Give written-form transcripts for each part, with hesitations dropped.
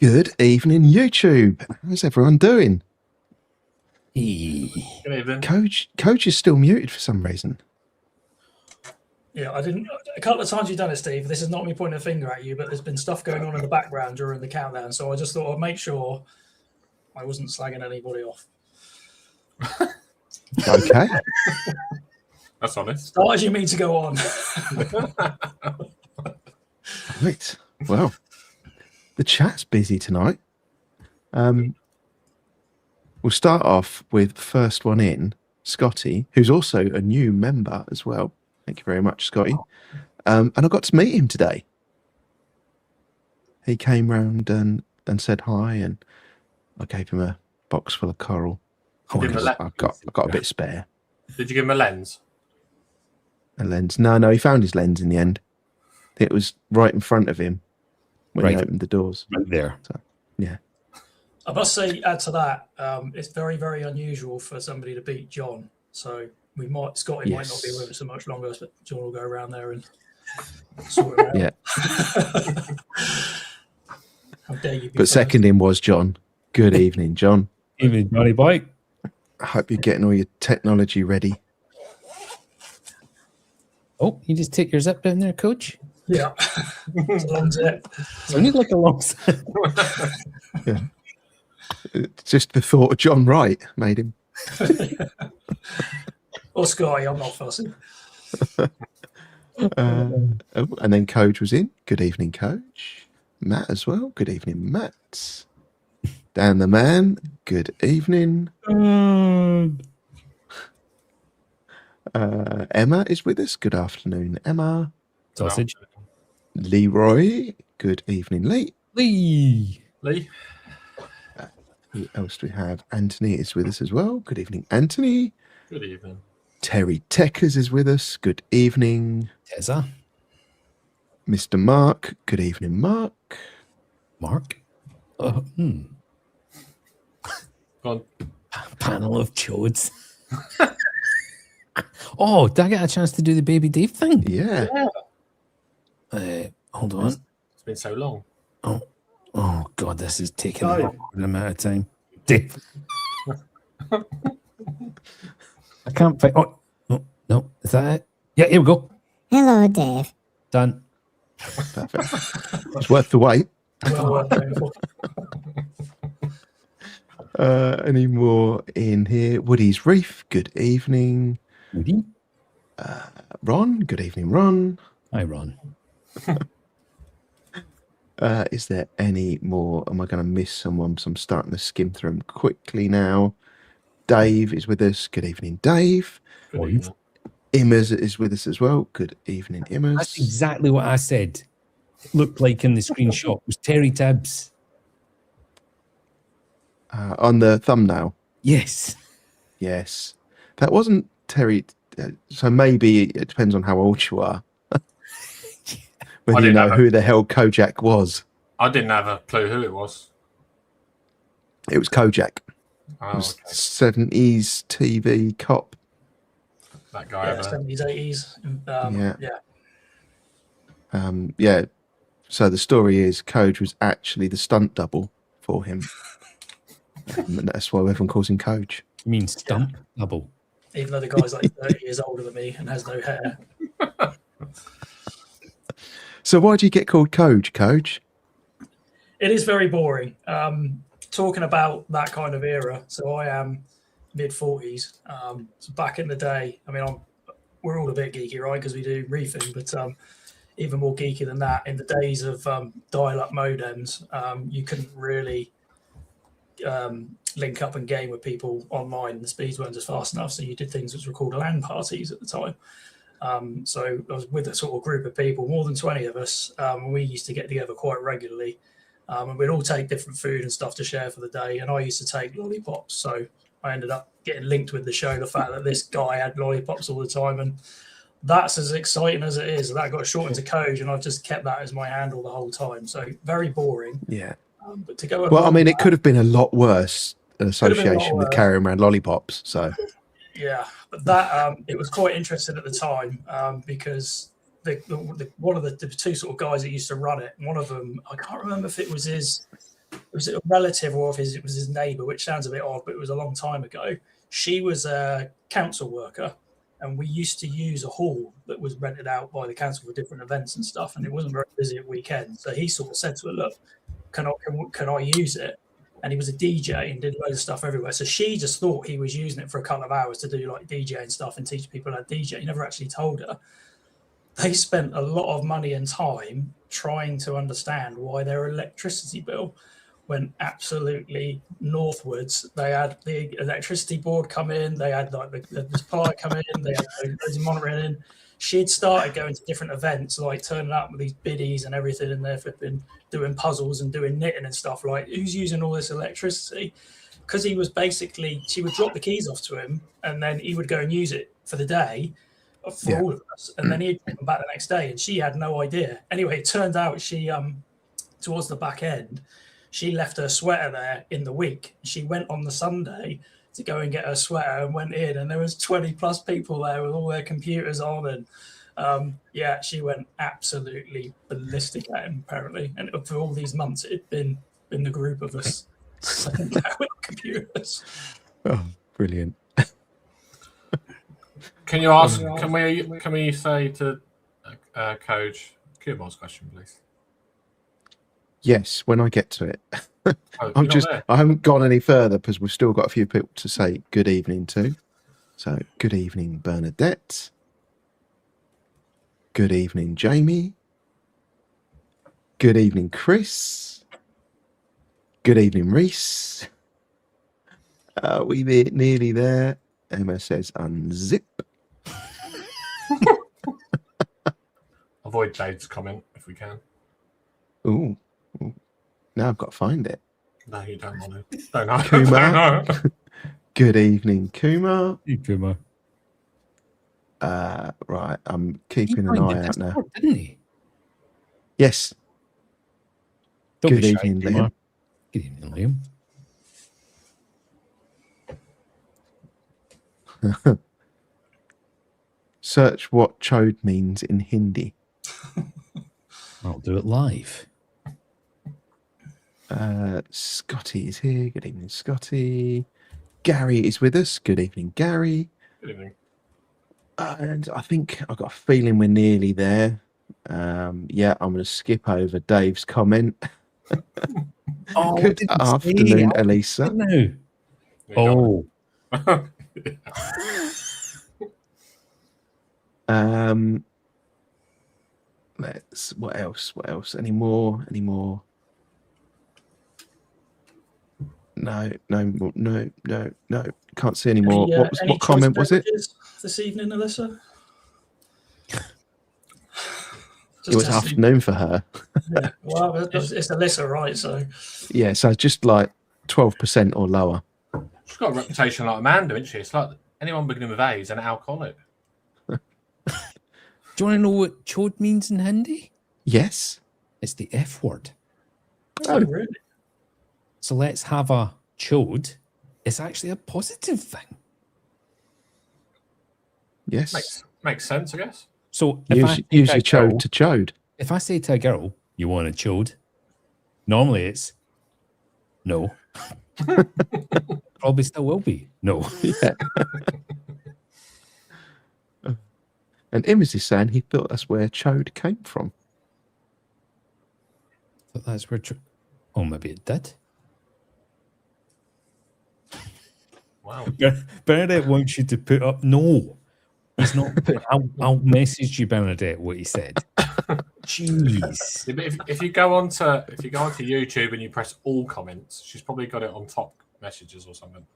Good evening, YouTube. How's everyone doing? Good evening. Koje is still muted for some reason. Yeah, I didn't. A couple of times you've done it, Steve. This is not me pointing a finger at you, but there's been stuff going on in the background during the countdown. So I just thought I'd make sure I wasn't slagging anybody off. Okay. That's honest. Start as you mean to go on. Right. Well, the chat's busy tonight. We'll start off with first one in, Scotty, who's also a new member as well. Thank you very much, Scotty. And I got to meet him today. He came round and said hi, and I gave him a box full of coral. I've got a bit spare. Did you give him a lens? A lens? No, he found his lens in the end. It was right in front of him when he opened the doors. Right there. So, yeah. I must say, add to that, it's very, very unusual for somebody to beat John. So Scotty might not be with us so much longer, but John will go around there and sort it out. Yeah. How dare you? But second in was John. Good evening, John. Evening, Johnny boy. I hope you're getting all your technology ready. Oh, you just take your zip down there, Coach? Yeah. It's a long zip. So I need like a long zip. Yeah. It's just the thought of John Wright made him. Or Scotty, I'm not fussy. And then Koje was in. Good evening, Koje. Matt as well. Good evening, Matt. Dan the man. Good evening. Emma is with us. Good afternoon, Emma. Sausage. Leroy. Good evening, Lee. Lee. Who else do we have? Anthony is with us as well. Good evening, Anthony. Good evening. Terry Teckers is with us. Good evening. Tessa. Mr. Mark. Good evening, Mark. Mark. Go on. Panel of chodes. Oh, did I get a chance to do the Baby Dave thing? Yeah. Hold on. It's been so long. Oh God, this is taking an amount of time. Dave. I can't find. Oh, no. Is that it? Yeah, here we go. Hello, Dave. Done. Perfect. It's worth the wait. Any more in here? Woody's Reef. Good evening. Woody. Ron. Good evening, Ron. Hi, Ron. Is there any more? Am I going to miss someone? So I'm starting to skim through them quickly now. Dave is with us. Good evening, Dave. Good evening. Immers is with us as well. Good evening, Immers. That's exactly what I said. It looked like in the screenshot. It was Terry Tibbs. On the thumbnail. Yes. Yes. That wasn't Terry. So maybe it depends on how old you are. Whether you know who the hell Kojak was. I didn't have a clue who it was. It was Kojak. Oh, It was okay. 70s TV cop. That guy. Yeah, 70s, 80s. Yeah. So the story is Koje was actually the stunt double for him. And that's why everyone calls him Koje. You mean stump double? Even though the guy's like 30 years older than me and has no hair. So why do you get called Koje? It is very boring. Talking about that kind of era. So I am mid-40s. So back in the day, I mean, we're all a bit geeky, right? Because we do reefing, but even more geeky than that. In the days of dial-up modems, you couldn't really link up and game with people online. The speeds weren't as fast enough, so you did things which were called LAN parties at the time. So I was with a sort of group of people, more than 20 of us, and we used to get together quite regularly. And we'd all take different food and stuff to share for the day. And I used to take lollipops. So I ended up getting linked with the show, the fact that this guy had lollipops all the time. And that's as exciting as it is. That got shortened to Koje, and I've just kept that as my handle the whole time. So very boring. Yeah. But to go Well, I mean, it could have been a lot worse, an association with carrying around lollipops. So yeah, but that it was quite interesting at the time because one of the two sort of guys that used to run it, one of them, I can't remember if it was his was it a relative or it was his neighbour, which sounds a bit odd, but it was a long time ago. She was a council worker, and we used to use a hall that was rented out by the council for different events and stuff, and it wasn't very busy at weekends. So he sort of said to her, "Look, can I use it?" And he was a DJ and did loads of stuff everywhere. So she just thought he was using it for a couple of hours to do like DJ and stuff and teach people how to DJ. He never actually told her. They spent a lot of money and time trying to understand why their electricity bill went absolutely northwards. They had the electricity board come in, they had like the supplier come in, they had loads of monitoring in. She'd started going to different events, like turning up with these biddies and everything, and they're flipping, doing puzzles and doing knitting and stuff. Like, who's using all this electricity? Because he was basically, she would drop the keys off to him, and then he would go and use it for the day for all of us, and then he'd come back the next day, and she had no idea. Anyway, it turned out she, towards the back end, she left her sweater there in the week. She went on the Sunday to go and get her sweater and went in, and there was 20 plus people there with all their computers on, and she went absolutely ballistic at him, apparently. And for all these months, it'd been the group of us sitting there with computers. Oh, brilliant. Can you ask? Can we say to Koje, Kumar's question, please? Yes, when I get to it. Oh, I haven't gone any further because we've still got a few people to say good evening to. So, good evening, Bernadette. Good evening, Jamie. Good evening, Chris. Good evening, Reese. We nearly there. Emma says unzip. Avoid Dave's comment if we can. Ooh. Now I've got to find it. No, you don't want to. Don't know. Kumar. Good evening, Kumar. Hey, Kumar. Right, I'm keeping an eye out now. Didn't he? Yes. Don't Good be evening, shy, Liam. Kumar. Good evening, Liam. Search what chode means in Hindi. I'll do it live. Scotty is here. Good evening, Scotty. Gary is with us. Good evening, Gary. Good evening. And I think I've got a feeling we're nearly there. I'm going to skip over Dave's comment. Good afternoon, Elisa. No. Oh. What else? Any more? No. Can't see any more. What comment was it? This evening, Alyssa? It was afternoon for her. Yeah. Well, it's Alyssa, right? So yeah, so just like 12% or lower. She's got a reputation like Amanda, isn't she? It's like anyone beginning with A is an alcoholic. Do you want to know what chode means in Hindi? Yes. It's the F word. Oh, really? So let's have a chode. It's actually a positive thing. Yes. Makes sense, I guess. So use your chode to chode. If I say to a girl, you want a chode? Normally it's no. Probably still will be. No. Yeah. And Image is saying he thought that's where chode came from. But that's where oh, maybe it did. Wow. Bernadette wants you to put up no. He's not put I'll message you, Bernadette, what he said. Jeez. Yeah, but if you go onto YouTube and you press all comments, she's probably got it on top messages or something.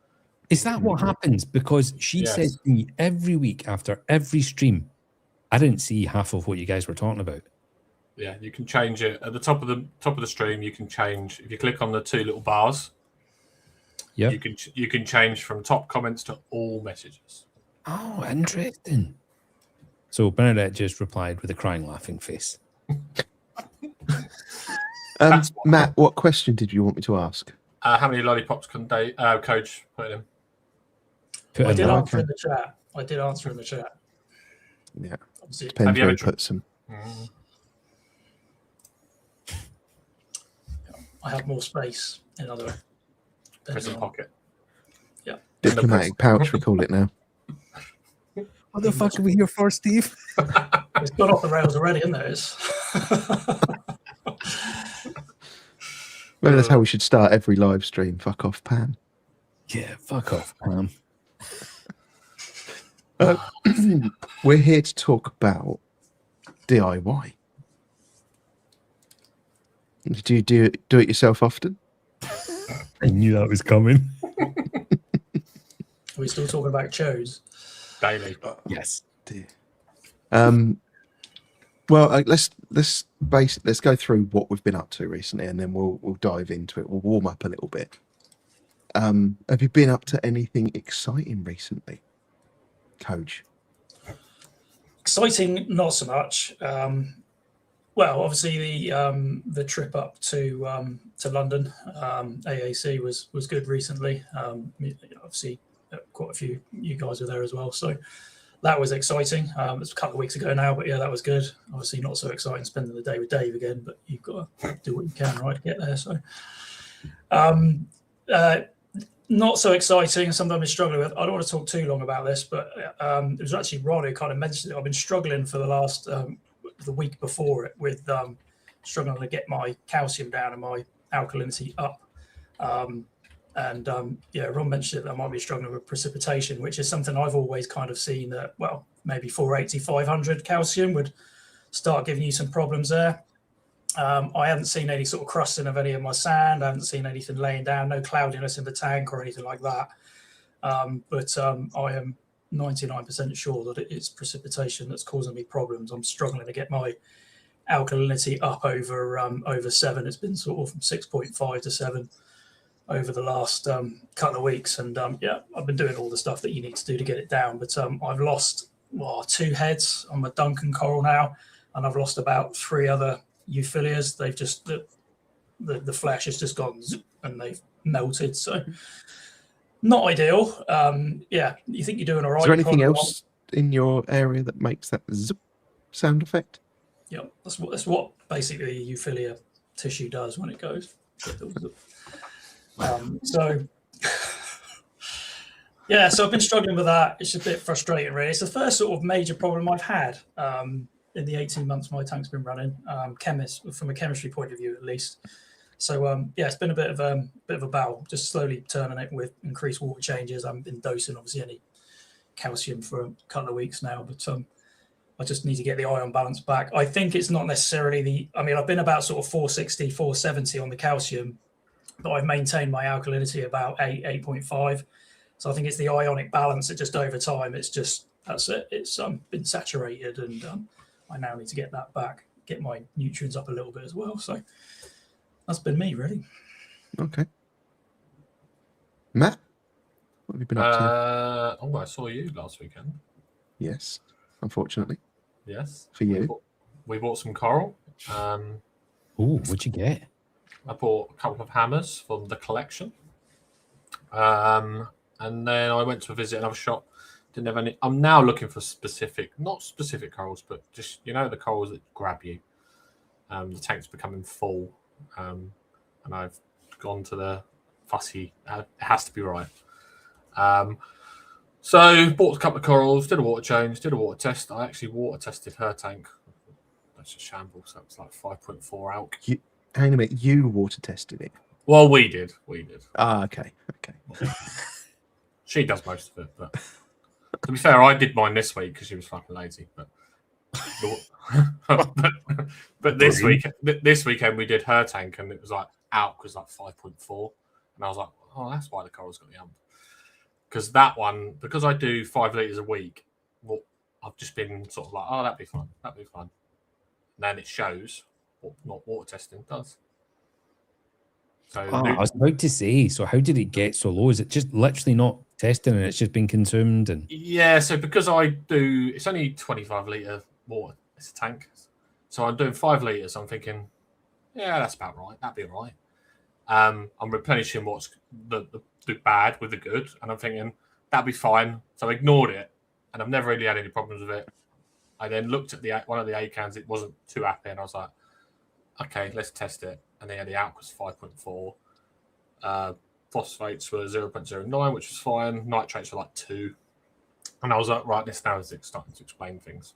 Is that what happens? Because she says to me every week after every stream, I didn't see half of what you guys were talking about. Yeah, you can change it at the top of the stream. You can change if you click on the two little bars. Yeah, you can change from top comments to all messages. Oh, interesting. So Bernadette just replied with a crying, laughing face. Matt, what question did you want me to ask? How many lollipops can Koje put in? I did answer in the chat. Yeah. Obviously, depends where he puts them. I have more space in other Prison pocket. Diplomatic pouch, we call it now. What the fuck are we here for, Steve? It's gone off the rails already, isn't it? It's Maybe that's how we should start every live stream. Fuck off, Pam. Yeah, fuck off, Pam. We're here to talk about DIY. Do you do it yourself often? I knew that was coming. Are we still talking about Chose? Daily. Yes. Dear. Well, let's go through what we've been up to recently, and then we'll dive into it. We'll warm up a little bit. Have you been up to anything exciting recently, Coach? Exciting, not so much. Well, obviously the trip up to London, AAC was good recently. Obviously, quite a few you guys were there as well, so that was exciting. It was a couple of weeks ago now, but yeah, that was good. Obviously, not so exciting spending the day with Dave again, but you've got to do what you can, right, to get there. So, not so exciting. Something I've been struggling with. I don't want to talk too long about this, but it was actually Ron who kind of mentioned it. I've been struggling for the last the week before it with struggling to get my calcium down and my alkalinity up. Yeah, Ron mentioned that I might be struggling with precipitation, which is something I've always kind of seen that, well, maybe 480, 500 calcium would start giving you some problems there. I haven't seen any sort of crusting of any of my sand. I haven't seen anything laying down, no cloudiness in the tank or anything like that. But I am 99% sure that it's precipitation that's causing me problems. I'm struggling to get my alkalinity up over 7. It's been sort of from 6.5 to 7 over the last couple of weeks. And yeah, I've been doing all the stuff that you need to do to get it down. But I've lost 2 heads on my Duncan coral now, and I've lost about 3 other euphyllias. They've just the flesh has just gone zip, and they've melted. So not ideal. Yeah, you think you're doing all right. Is there anything else in your area that makes that zip sound effect? Yeah, that's what basically the euphilia tissue does when it goes. So yeah, so I've been struggling with that. It's a bit frustrating, really. It's the first sort of major problem I've had in the 18 months my tank's been running. From a chemistry point of view, at least. So yeah, it's been a bit of a battle, just slowly turning it with increased water changes. I haven't been dosing obviously any calcium for a couple of weeks now, but I just need to get the ion balance back. I think it's not necessarily I've been about sort of 460, 470 on the calcium, but I've maintained my alkalinity about 8.5. So I think it's the ionic balance that just over time, that's it. It's been saturated, and I now need to get that back, get my nutrients up a little bit as well. So that's been me, really. Okay. Matt, what have you been up to? I saw you last weekend. Yes, unfortunately. Yes. For you. We bought some coral. Ooh, what'd you get? I bought a couple of hammers from the collection. And then I went to visit another shop. Didn't have any. I'm now looking for not specific corals, but just, the corals that grab you. The tank's becoming full. And I've gone to the fussy. It has to be right. So bought a couple of corals, did a water change, did a water test. I actually water tested her tank. That's a shambles. So it's like 5.4 alk. Hang a minute, you water tested it? Well, we did. Ah, okay. She does most of it, but to be fair, I did mine this week because she was fucking lazy. But this weekend we did her tank, and it was like alk was like 5.4, and I was like, oh, that's why the coral's got the ump. Because that one, because I do 5 litres a week, well, I've just been sort of like, oh, that'd be fine. And then it shows what not water testing does. So I was about to say, so how did it get so low? Is it just literally not testing and it's just been consumed? And yeah, so because it's only 25 litre water, it's a tank. So I'm doing 5 litres. I'm thinking, yeah, that's about right. That'd be all right. I'm replenishing what's the bad with the good, and I'm thinking that'd be fine. So I ignored it, and I've never really had any problems with it. I then looked at one of the A cans; it wasn't too happy, and I was like, "Okay, let's test it." and the alk was 5.4. Phosphates were 0.09, which was fine. Nitrates were like 2. And I was like, right, this now is starting to explain things.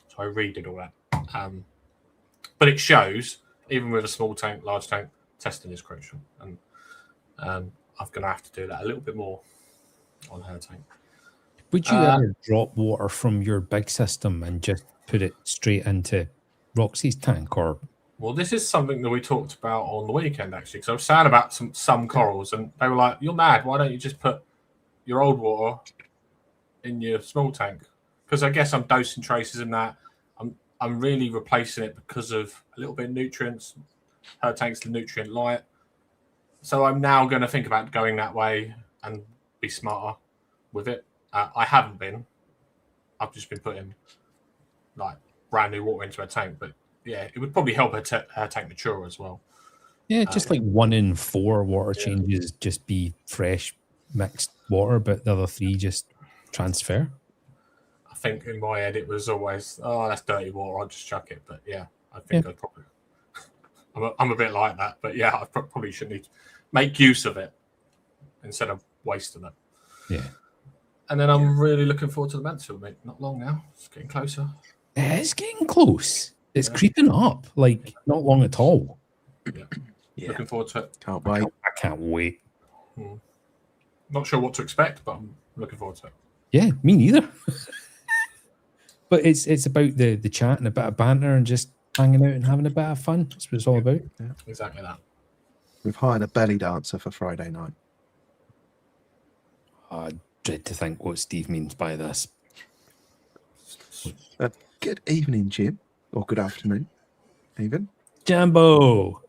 So I redid all that. But it shows, even with a small tank, large tank, testing is crucial. And I'm going to have to do that a little bit more on her tank. Would you ever drop water from your big system and just put it straight into Roxy's tank? Or well, this is something that we talked about on the weekend, actually. Because I was saying about some corals, and they were like, you're mad. Why don't you just put your old water in your small tank? Because I guess I'm dosing traces in that. I'm really replacing it because of a little bit of nutrients. Her tank's nutrient light. So I'm now going to think about going that way and be smarter with it. I haven't been. I've just been putting like brand new water into her tank. But yeah, it would probably help her tank mature as well. yeah, just like 1 in 4 water changes just be fresh mixed water, but the other 3 just transfer. I think in my head it was always, oh, that's dirty water, I'll just chuck it. But yeah, I think I'd probably... I'm a bit like that. But yeah, I probably should need to make use of it instead of wasting it. Yeah. And then I'm really looking forward to the Mansfield, mate. Not long now. It's getting closer. It's getting close. It's creeping up. Like, not long at all. Yeah. Looking forward to it. Can't wait. I can't wait. Not sure what to expect, but I'm looking forward to it. Yeah, me neither. But it's about the chat and a bit of banter and just hanging out and having a bit of fun. That's what it's all about. Yeah. Exactly that. We've hired a belly dancer for Friday night. I dread to think what Steve means by this. Good evening, Jim. Or good afternoon, even. Jambo!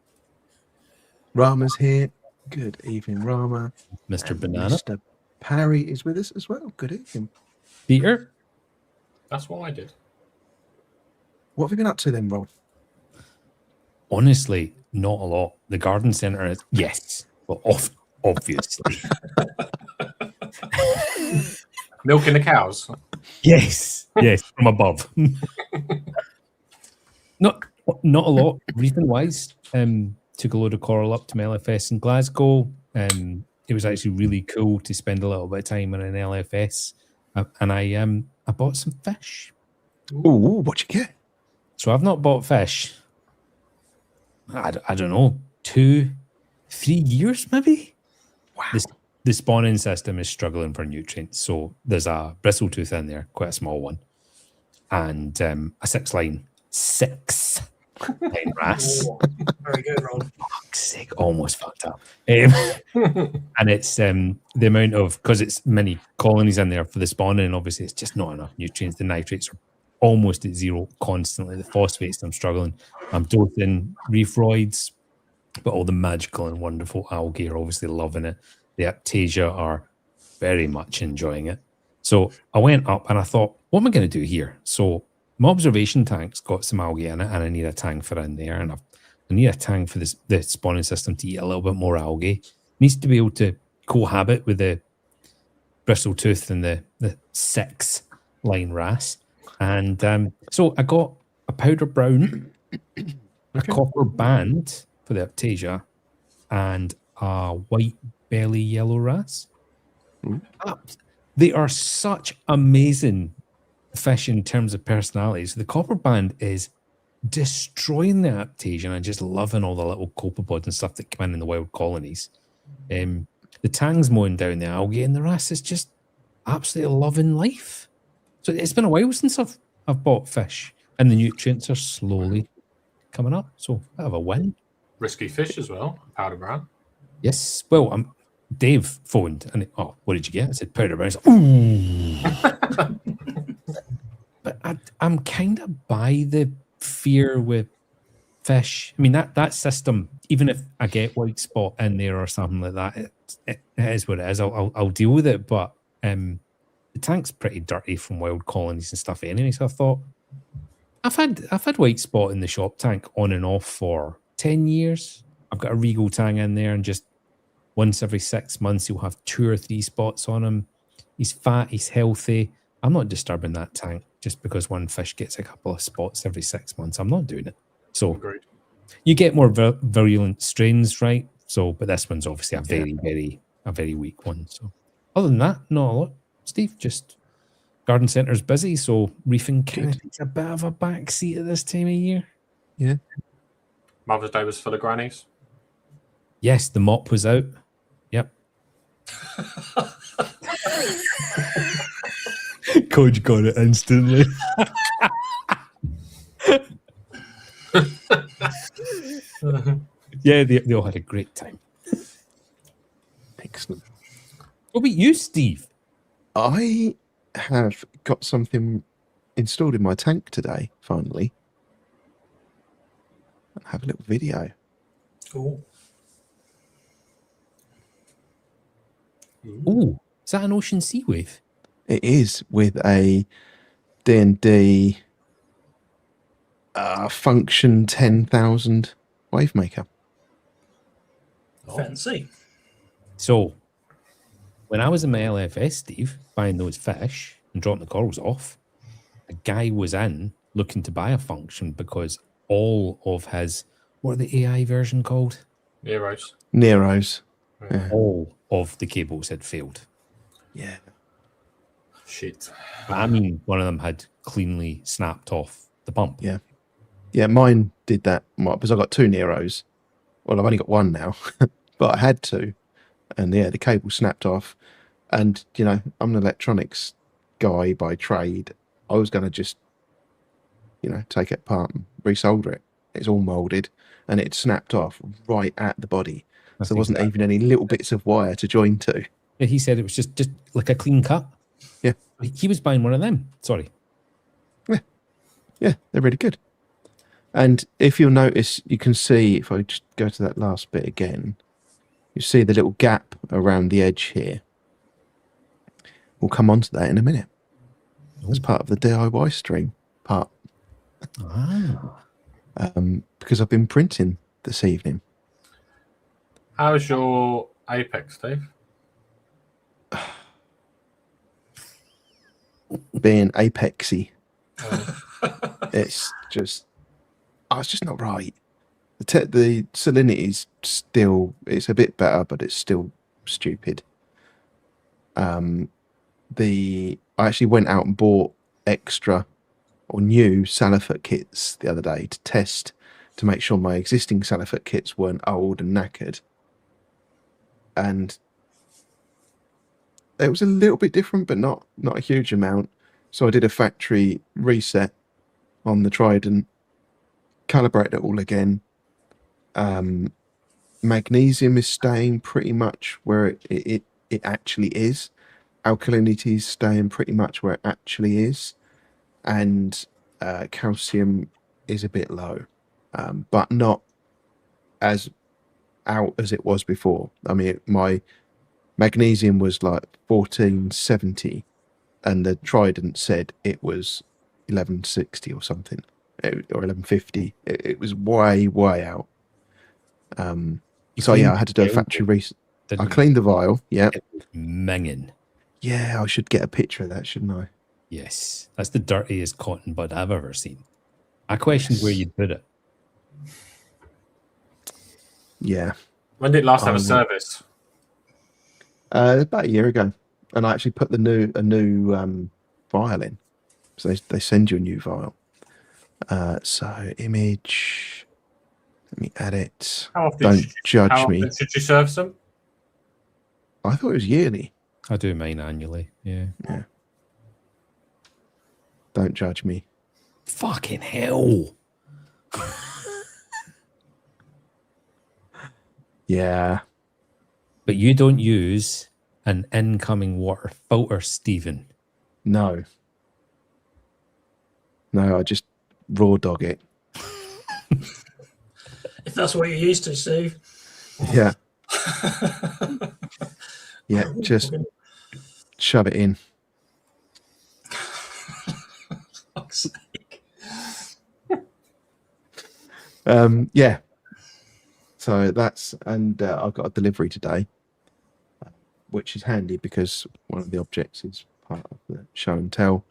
Rama's here. Good evening, Rama. Mr. And Banana. Mr. Parry is with us as well. Good evening. Peter? That's what I did. What have you been up to then, Rod? Honestly, not a lot. The garden centre is... Yes. Well, obviously. Milking the cows. Yes. Yes, from above. Not a lot, reefing-wise. Took a load of coral up to my LFS in Glasgow. It was actually really cool to spend a little bit of time in an LFS. And I bought some fish. Oh, what'd you get? So I've not bought fish. I don't know, 2-3 years maybe. Wow. The spawning system is struggling for nutrients. So there's a bristle-tooth in there, quite a small one, and a 6-line wrasse. Oh, very good, Ron. Fuck's sake, almost fucked up. And it's the amount of, because it's many colonies in there for the spawning, and obviously it's just not enough nutrients. The nitrates are almost at 0 constantly. The phosphates, I'm struggling. I'm dosing reefroids, but all the magical and wonderful algae are obviously loving it. The Aptasia are very much enjoying it. So I went up and I thought, what am I going to do here? So my observation tank's got some algae in it, and I need a tank for in there, and I need a tank for the spawning system to eat a little bit more algae. It needs to be able to cohabit with the bristle-tooth and the 6-line wrasse. And so I got a powder brown, a copper band for the Aptasia, and a white belly yellow wrasse. They are such amazing fish in terms of personalities. The copper band is destroying the Aptasia, and I'm just loving all the little copepods and stuff that come in the wild colonies. The tang's mowing down the algae, and the wrasse is just absolutely loving life. So it's been a while since I've bought fish, and the nutrients are slowly coming up. So I have a win. Risky fish as well, powder brown. Yes. Well, Dave phoned and what did you get? I said powder brown. Ooh. But I'm kind of by the fear with fish. I mean, that system, even if I get white spot in there or something like that, it is what it is. I'll deal with it. But the tank's pretty dirty from wild colonies and stuff anyway. So I thought, I've had white spot in the shop tank on and off for 10 years. I've got a Regal tang in there, and just once every 6 months he'll have 2 or 3 spots on him. He's fat, he's healthy. I'm not disturbing that tank just because one fish gets a couple of spots every 6 months. I'm not doing it. So Agreed. You get more virulent strains, right? So, but this one's obviously a very weak one. So, other than that, not a lot. Steve, just garden centre's busy, so reefing kind of takes a bit of a backseat at this time of year. Yeah. Mother's Day was full of grannies. Yes, the mop was out. Yep. Koje got it instantly. Yeah, they all had a great time. Excellent. What about you, Steve? I have got something installed in my tank today, finally. I have a little video. Cool. Oh, is that an ocean sea wave? It is with a D&D function 10,000 wave maker. Fancy. So, when I was in my LFS, Steve, buying those fish and dropping the corals off, a guy was in looking to buy a function because all of his, what are the AI version called? Nero's. Nero's. Yeah. All of the cables had failed. Yeah. Shit. I mean, one of them had cleanly snapped off the pump. Yeah. Yeah, mine did that because I got 2 Neros. Well, I've only got 1 now, but I had 2. And yeah, the cable snapped off. And, you know, I'm an electronics guy by trade. I was going to just, you know, take it apart and resolder it. It's all molded and it snapped off right at the body. So there wasn't even any little bits of wire to join to. Yeah, he said it was just like a clean cut. Yeah. He was buying one of them. Sorry. Yeah, they're really good. And if you'll notice, you can see, if I just go to that last bit again, you see the little gap around the edge here. We'll come on to that in a minute. As part of the DIY stream part. Because I've been printing this evening. How's your Apex, Steve? Being apexy. It's just not right. The salinity's still, it's a bit better, but it's still stupid. I actually went out and bought extra or new Salifert kits the other day to test to make sure my existing Salifert kits weren't old and knackered. And it was a little bit different, but not a huge amount. So I did a factory reset on the Trident, calibrated it all again. Magnesium is staying pretty much where it actually is. Alkalinity is staying pretty much where it actually is. And calcium is a bit low, but not as out as it was before. I mean, my magnesium was like 1470 and the Trident said it was 1160 or something, or 1150. It was way out. So yeah, I had to do a factory reset. I cleaned the vial. Yeah. Minging. Yeah, I should get a picture of that, shouldn't I? Yes. That's the dirtiest cotton bud I've ever seen. I questioned where you'd put it. Yeah. When did it last have a service? About a year ago. And I actually put a new vial in. So they send you a new vial. So image. Let me add it. Don't judge me. Should you service them? I thought it was yearly. I do mine annually. Yeah. Don't judge me. Fucking hell. Yeah. But you don't use an incoming water filter, Stephen. No, I just raw dog it. If that's what you're used to, Steve. Yeah. Yeah, just shove it in. Fuck's sake. Yeah. So that's, and I've got a delivery today, which is handy because one of the objects is part of the show and tell.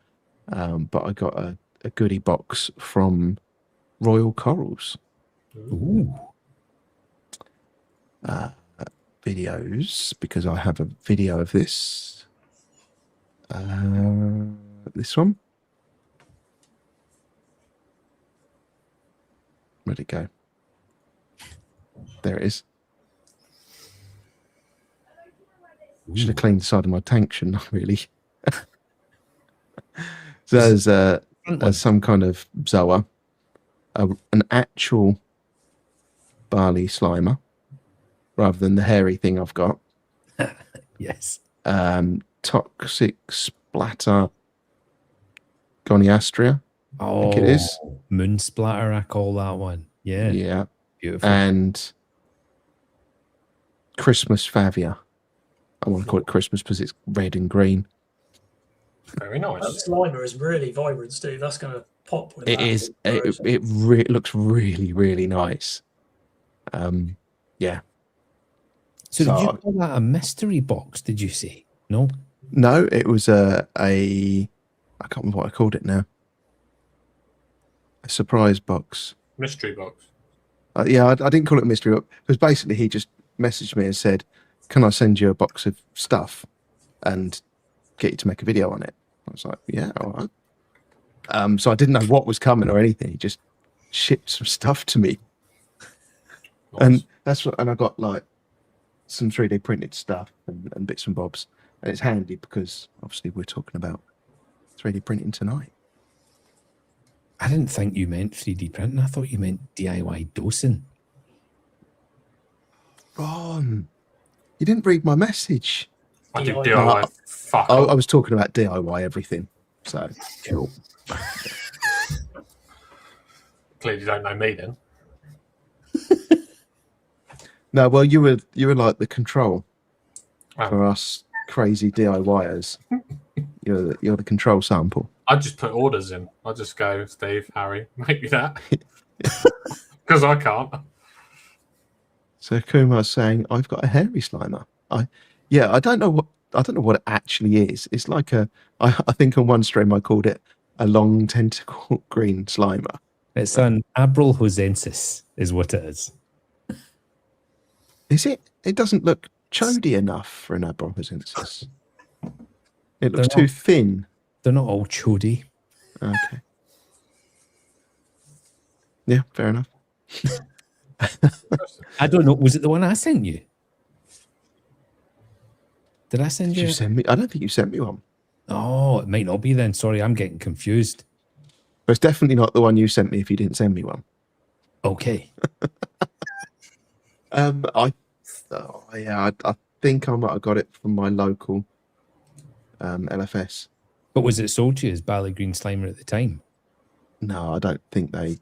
But I got a goodie box from Royal Corals. Ooh. Videos, because I have a video of this. This one. Where'd it go? There it is. Should have cleaned the side of my tank, shouldn't I, really? So there's some kind of zoa, an actual barley slimer, rather than the hairy thing I've got. Yes. Toxic splatter goniastria, I think it is. Moon splatter, I call that one. Yeah. Yeah. Beautiful. And Christmas favia. I want to call it Christmas because it's red and green. Very nice. That Slimer is really vibrant, Steve. That's going to pop with It that. is. It looks really, really nice. Yeah. So did you call that a mystery box, did you say? No? No, it was a I can't remember what I called it now. A surprise box. Mystery box. Yeah, I didn't call it a mystery box because basically he just messaged me and said, "Can I send you a box of stuff and get you to make a video on it?" I was like, "Yeah, all right." So I didn't know what was coming or anything. He just shipped some stuff to me, Nice. and that's what. And I got like some 3D printed stuff and bits and bobs, and it's handy because obviously we're talking about 3D printing tonight. I didn't think you meant 3D printing. I thought you meant DIY dosing. Ron, you didn't read my message. I do DIY. DIY. Fuck. I was talking about DIY everything. So Cool. Clearly, you don't know me then. no, well, you were like the control Oh. for us crazy DIYers. You're the control sample. I just put orders in. I just go, Steve, Harry, make me that. Because I can't. So Kumar's saying, "I've got a hairy slimer." I don't know what it actually is. It's like I think on one stream I called it a long tentacle green slimer. It's an Abrolhosensis is what it is. Is it? It doesn't look chody enough for an Abrolhosensis. It looks They're too thin. They're not all chody. Okay. Yeah, fair enough. I don't know. Was it the one I sent you? Did I send Did you? you send me? I don't think you sent me one. Oh, it might not be then. Sorry, I'm getting confused. But it's definitely not the one you sent me if you didn't send me one. Okay. I think I might have got it from my local LFS. But was it sold to you as Barley Green Slimer at the time? No, I don't think that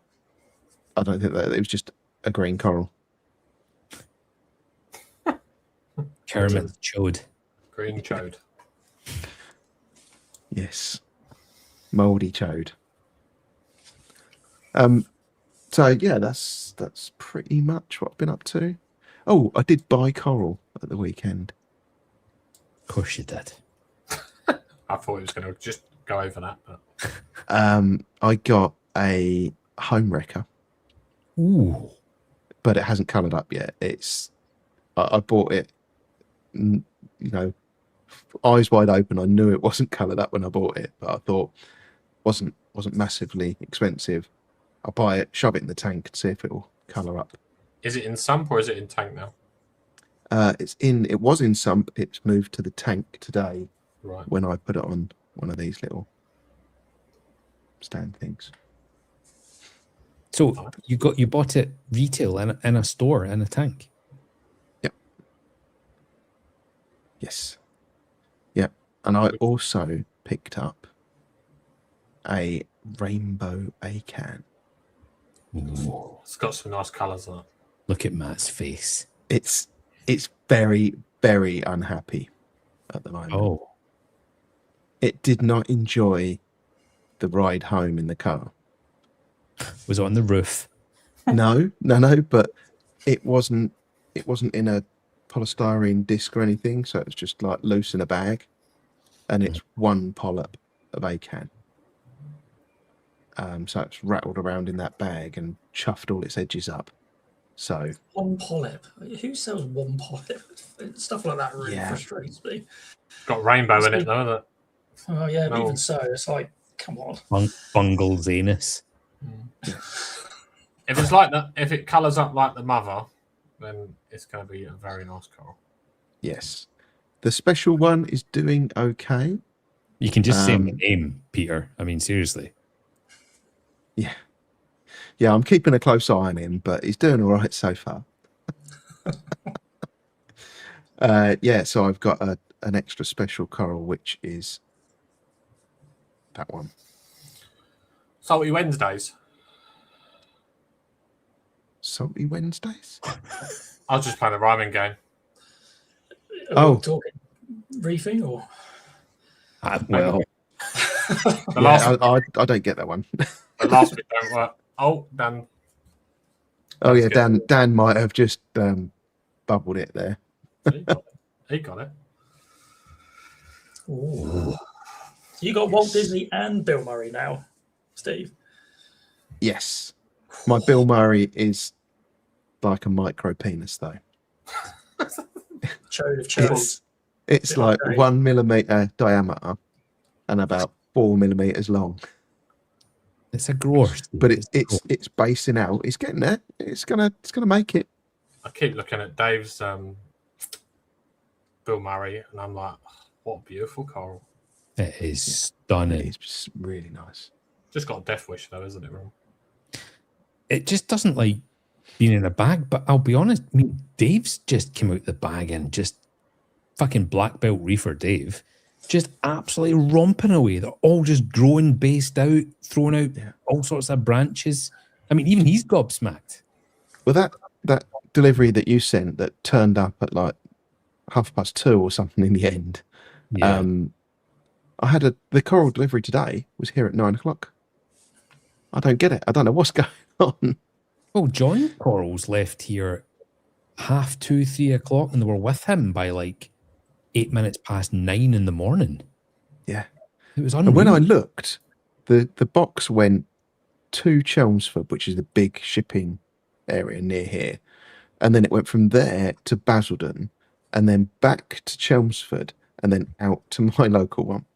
it was just a green coral. Kermit the Chode. Green chode. Yes. Mouldy chode. So yeah, that's pretty much what I've been up to. Oh, I did buy coral at the weekend. Of course you did. I thought he was going to just go over that. But I got a home wrecker, Ooh. but it hasn't coloured up yet. I bought it, eyes wide open. I knew it wasn't coloured up when I bought it, but I thought wasn't massively expensive. I'll buy it, shove it in the tank, and see if it will colour up. is it in sump or is it in tank now? It was in sump. It's moved to the tank today Right. when I put it on one of these little stand things. So you bought it retail in a store in a tank. Yes. Yep. And I also picked up a rainbow acan. Ooh. It's got some nice colours on it. Look at Matt's face. It's very, very unhappy at the moment. Oh. It did not enjoy the ride home in the car. Was it on the roof? No, but it wasn't in a polystyrene disc or anything, so it's just like loose in a bag, and it's one polyp of acan. So it's rattled around in that bag and chuffed all its edges up. So One polyp. Who sells one polyp? Stuff like that really Yeah. frustrates me. Got rainbow in it, though, isn't it? Oh yeah, but No. even so, it's like, come on. Bungle's anus. If it's like that, if it colours up like the mother, then it's going to be a very nice coral. yes, the special one is doing okay. You can just say my name, Peter. I mean, seriously. Yeah, I'm keeping a close eye on him, but he's doing all right so far. So I've got an extra special coral, which is that one. Salty Wednesdays. Salty Wednesdays? I was just playing a rhyming game. Are we talking reefing or? Well, The last, I don't get that one. the last bit don't work. Oh, Dan. Oh yeah, That's good. Dan might have just bubbled it there. He got it. Ooh. So you got Walt Disney and Bill Murray now, Steve. Yes, my Bill Murray is like a micro penis, though. Chode of chodes. It's Bit like okay. 1 millimeter diameter and about 4 millimeters long. It's a grower. But it's basing out. It's getting there. It's gonna make it. I keep looking at Dave's Bill Murray, and I'm like, what a beautiful coral. It is stunning. It's just really nice. Just got a death wish, though, isn't it, Ron? It just doesn't like being in a bag, but I'll be honest, I mean, Dave's just came out the bag and just fucking black belt reefer Dave, just absolutely romping away. They're all just growing, based out, throwing out all sorts of branches. I mean, even he's gobsmacked. Well, that delivery that you sent that turned up at like 2:30 or something in the end. Yeah. I had the coral delivery today was here at 9:00. I don't get it. I don't know what's going on. Well, John Corals left here 2:30, 3 o'clock, and they were with him by like 8 minutes past 9 in the morning. Yeah. It was And unreal. when I looked, the box went to Chelmsford, which is the big shipping area near here. And then it went from there to Basildon and then back to Chelmsford and then out to my local one.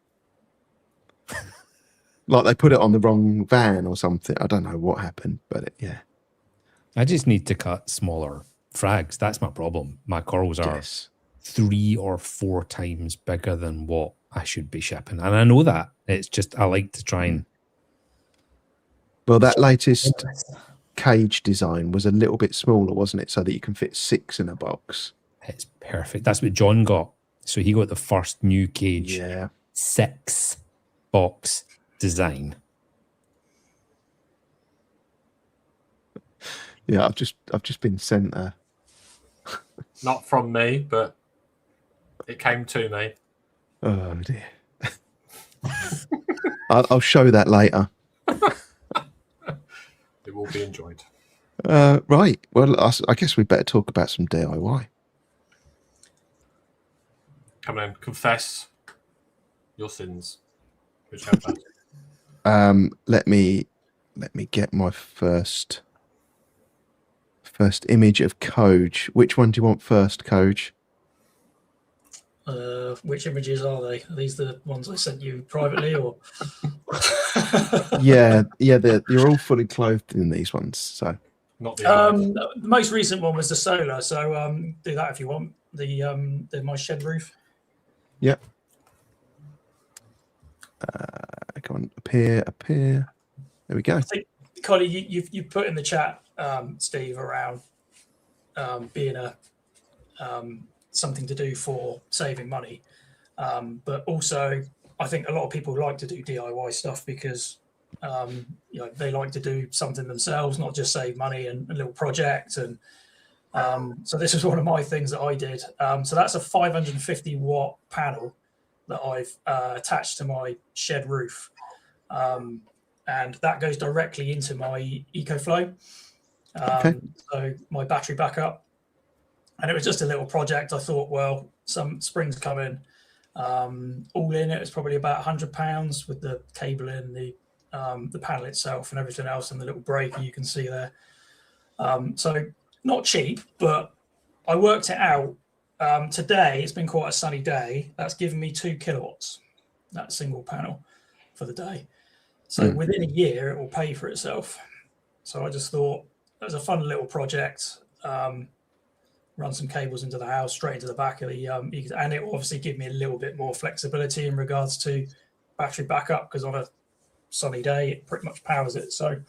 Like they put it on the wrong van or something. I don't know what happened, but I just need to cut smaller frags. That's my problem. My corals are yes. 3 or 4 times bigger than what I should be shipping. And I know that. It's just I like to try and... Well, that latest cage design was a little bit smaller, wasn't it? So that you can fit 6 in a box. It's perfect. That's what John got. So he got the first new cage. Yeah. 6 box design. Yeah, I've just been sent a... Not from me, but it came to me. Oh dear. I'll show that later. It will be enjoyed. Right. Well, I guess we better talk about some DIY. Come on, confess your sins. Whichever. Let me get my first image of Koje. Which one do you want first, Koje? Which images are they? Are these the ones I sent you privately, or? Yeah. You're all fully clothed in these ones. So Not the others. The most recent one was the solar, so do that if you want. The my shed roof. Yep. Go on, appear. There we go. I think, Collie, you've put in the chat, Steve, around being a something to do for saving money, but also I think a lot of people like to do DIY stuff because they like to do something themselves, not just save money and a little project. And so this is one of my things that I did. So that's a 550 watt panel that I've attached to my shed roof. And that goes directly into my EcoFlow. So my battery backup. And it was just a little project. I thought, well, some springs come in. All in, it was probably about £100 with the cable in, the panel itself and everything else, and the little breaker you can see there. So not cheap, but I worked it out. Today, it's been quite a sunny day. That's given me 2 kilowatts, that single panel for the day. So within a year, it will pay for itself. So I just thought it was a fun little project. Run some cables into the house, straight into the back of the, and it will obviously give me a little bit more flexibility in regards to battery backup, because on a sunny day, it pretty much powers it. So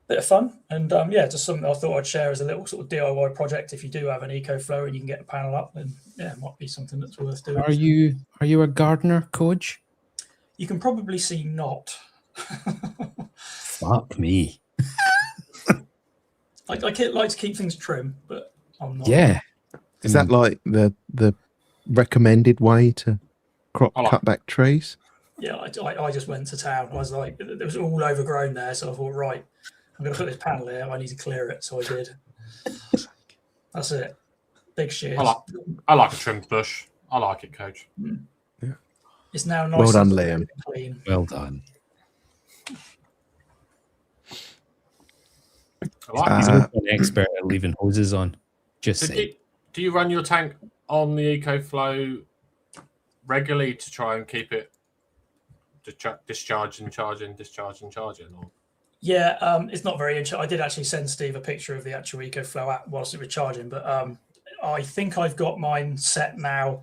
bit of fun, and just something I thought I'd share as a little sort of DIY project. If you do have an EcoFlow and you can get a panel up, then yeah, it might be something that's worth doing. Are you a gardener, Koje? You can probably see not. Fuck me. I like to keep things trim, but I'm not. Yeah. Is that like the recommended way to cut back trees? Yeah, I just went to town. I was like, it was all overgrown there, so I thought, right, I'm going to put this panel here. I need to clear it, so I did. That's it. Big shears. I like a trimmed bush. I like it, Coach. Yeah. It's now nice. Well done, and Liam. clean. Well done. He's an expert at leaving hoses on. Just say. Do you run your tank on the EcoFlow regularly to try and keep it discharging, charging? Or? Yeah, it's not very interesting. I did actually send Steve a picture of the actual EcoFlow app whilst it was charging, but I think I've got mine set now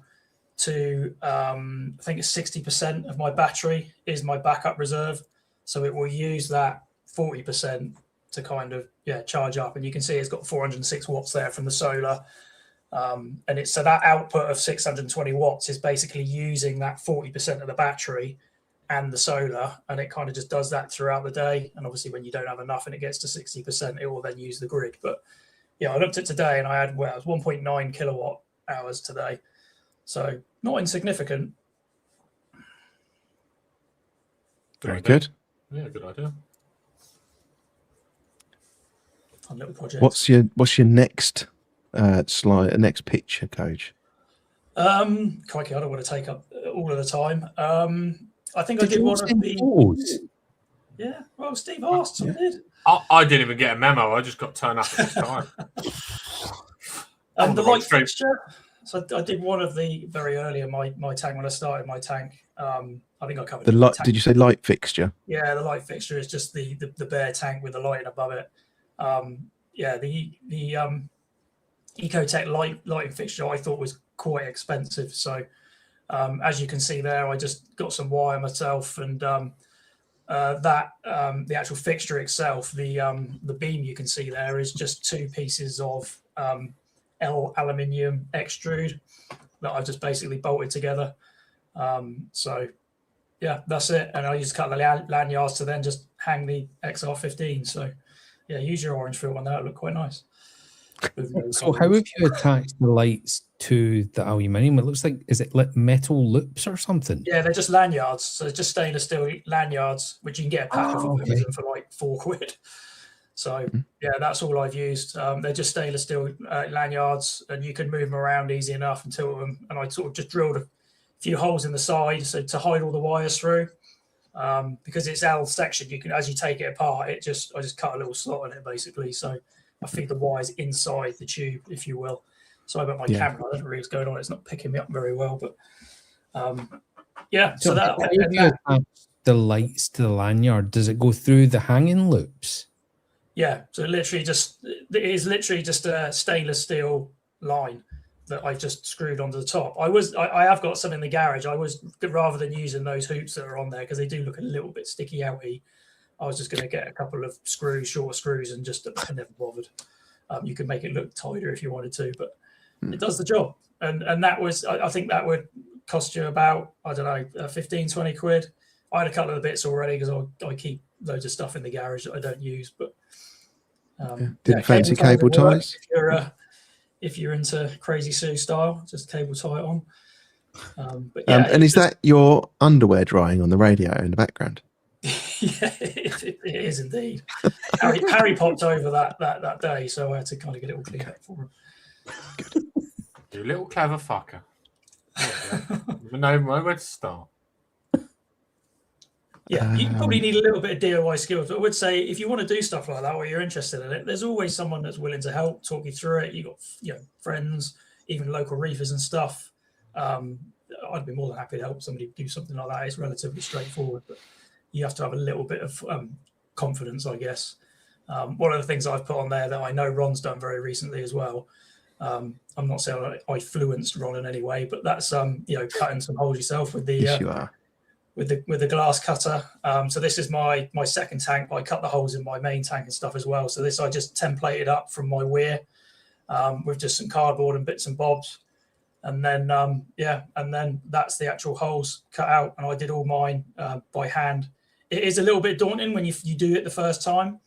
to, I think it's 60% of my battery is my backup reserve. So it will use that 40% to kind of, charge up. And you can see it's got 406 watts there from the solar. And it's so that output of 620 watts is basically using that 40% of the battery and the solar, and it kind of just does that throughout the day. And obviously when you don't have enough and it gets to 60%, it will then use the grid. But yeah, I looked at today and I had, it was 1.9 kilowatt hours today. So not insignificant. Very good. Yeah, good idea. Fun little project. What's your next slide, next picture, Coach? Crikey, I don't want to take up all of the time. I think I did one of the. Pause? Yeah, well, Steve asked, so I did. I didn't even get a memo. I just got turned up at this time. The light fixture. So I did one of the very early in my tank when I started my tank. I think I covered the light. Did you say light fixture? Yeah, the light fixture is just the bare tank with the lighting above it. The Ecotech lighting fixture I thought was quite expensive. So as you can see there, I just got some wire myself, and the actual fixture itself, the beam you can see there is just 2 pieces of aluminium extrude that I've just basically bolted together. So yeah, that's it. And I just cut the lanyards to then just hang the XR15. So yeah, use your orange fill on that. It'll look quite nice. So how have you attached the lights to the aluminium? It looks like, is it like metal loops or something? Yeah, they're just lanyards. So it's just stainless steel lanyards, which you can get a pack of Amazon for like £4. So yeah, that's all I've used. They're just stainless steel lanyards, and you can move them around easy enough and tilt them. And I sort of just drilled a few holes in the side so to hide all the wires through. Because it's L section, you can, as you take it apart, I just cut a little slot in it basically. So I feed the wires inside the tube, if you will. Sorry about my camera. I don't know really what's going on. It's not picking me up very well, but So how do you attach the lights to the lanyard? Does it go through the hanging loops? Yeah. So it is literally just a stainless steel line that I just screwed onto the top. I have got some in the garage. Rather than using those hoops that are on there, because they do look a little bit sticky outy, I was just going to get a couple of short screws, and just I never bothered. You can make it look tighter if you wanted to, but it does the job. And that was, I think that would cost you about, I don't know, 15, 20 quid. I had a couple of the bits already because I keep loads of stuff in the garage that I don't use. But didn't fancy cable ties? If you're into Crazy Sue style, just cable tie it on. And is that your underwear drying on the radio in the background? Yeah, it is indeed. Harry popped over that day, so I had to kind of get it all cleaned up for him. Good. You little clever fucker. Even know where to start. Yeah, you probably need a little bit of DIY skills. But I would say if you want to do stuff like that or you're interested in it, there's always someone that's willing to help, talk you through it. You got friends, even local reefers and stuff. I'd be more than happy to help somebody do something like that. It's relatively straightforward, but you have to have a little bit of confidence, I guess. One of the things I've put on there that I know Ron's done very recently as well. I'm not saying I fluenced Ron in any way, but that's cutting some holes yourself with the Yes, you are. with the glass cutter. So this is my second tank. I cut the holes in my main tank and stuff as well. So this I just templated up from my weir with just some cardboard and bits and bobs. And then, and then that's the actual holes cut out. And I did all mine by hand. It is a little bit daunting when you do it the first time,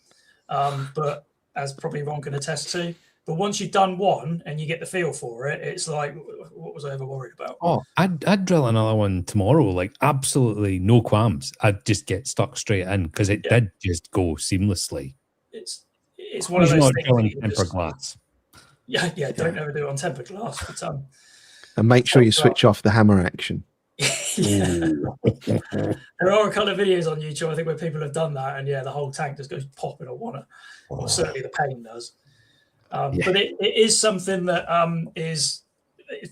but as probably Ron can attest to. But once you've done one and you get the feel for it, it's like, what was I ever worried about? Oh, I'd drill another one tomorrow, like absolutely no qualms. I'd just get stuck straight in because it did just go seamlessly. It's one of those things. Drilling tempered glass. Yeah. Don't ever do it on tempered glass. But, and make sure you switch off the hammer action. There are a couple of videos on YouTube, I think, where people have done that, and the whole tank just goes popping or wanna. Or certainly the paint does. But it is something that it's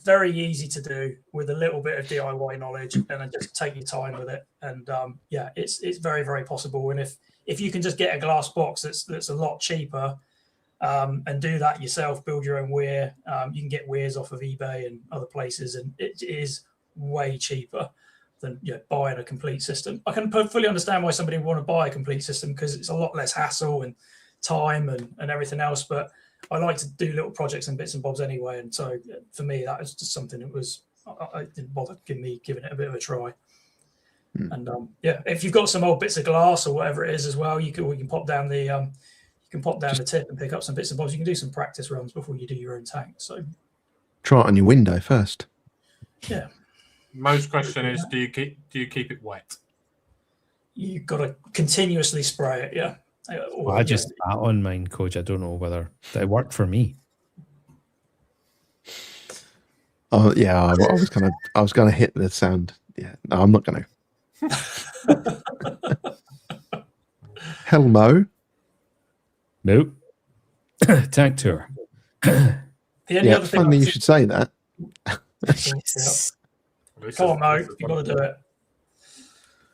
very easy to do with a little bit of DIY knowledge, and then just take your time with it. And it's very, very possible. And if you can just get a glass box that's a lot cheaper, and do that yourself, build your own weir. You can get weirs off of eBay and other places, and it is way cheaper than buying a complete system. I can fully understand why somebody would want to buy a complete system because it's a lot less hassle and time and everything else. But I like to do little projects and bits and bobs anyway, and so for me that was just something that was I didn't bother giving it a bit of a try. And if you've got some old bits of glass or whatever it is as well, you can pop down the the tip and pick up some bits and bobs. You can do some practice runs before you do your own tank. So try it on your window first. Yeah. Most question is, do you keep it wet? You've got to continuously spray it. Yeah. Well, I just spat on mine, Coach. I don't know whether that worked for me. Oh yeah, I was gonna hit the sound. Yeah, no, I'm not gonna. Helmo. Nope. Tank tour. The only other thing funny you should say that. Come on, Mo, you've got to do it.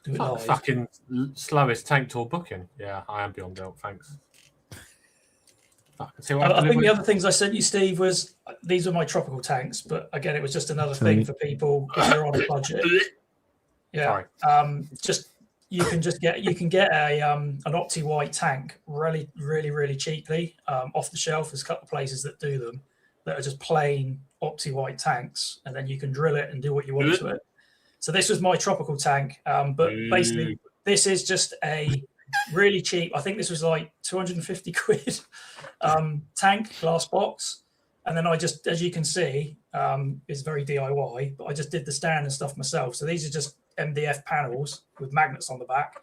Do it live. Fucking slowest tank tour booking. Yeah, I am beyond guilt. Thanks. I think the other things I sent you, Steve, was these were my tropical tanks, but again, it was just another thing for people if you're on a budget. Yeah. Sorry. You can get a an Opti White tank really, really, really cheaply off the shelf. There's a couple of places that do them that are just plain Opti White tanks, and then you can drill it and do what you want to it. So this was my tropical tank, but basically this is just a really cheap. I think this was like 250 quid tank glass box, and then I just, as you can see, is very DIY. But I just did the stand and stuff myself. So these are just MDF panels with magnets on the back,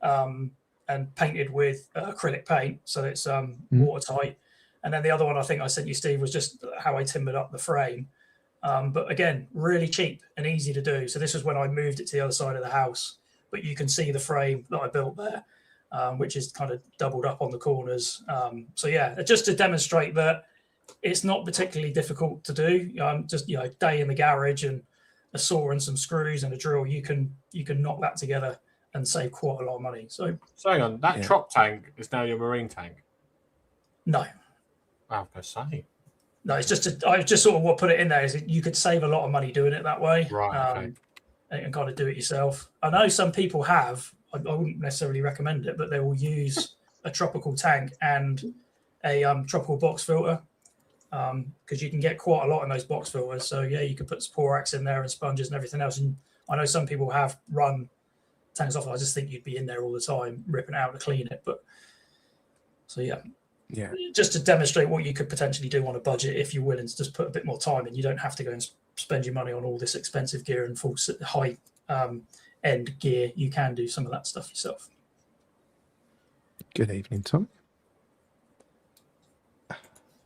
and painted with acrylic paint, so it's watertight. And then the other one I think I sent you, Steve, was just how I timbered up the frame. But again, really cheap and easy to do. So this was when I moved it to the other side of the house, but you can see the frame that I built there, which is kind of doubled up on the corners. So yeah, just to demonstrate that it's not particularly difficult to do. Just day in the garage and a saw and some screws and a drill, you can knock that together and save quite a lot of money. So hang on, that trop tank is now your marine tank? No. I was going to say. No, it's just I just sort of what put it in there is you could save a lot of money doing it that way. Right. Okay. And kind of do it yourself. I know some people have. I wouldn't necessarily recommend it, but they will use a tropical tank and a tropical box filter, because you can get quite a lot in those box filters. So yeah, you could put borax in there and sponges and everything else. And I know some people have run tanks off. I just think you'd be in there all the time ripping it out to clean it. But so yeah, just to demonstrate what you could potentially do on a budget if you're willing to just put a bit more time in. You don't have to go and spend your money on all this expensive gear and full high end gear. You can do some of that stuff yourself. Good evening, Tom.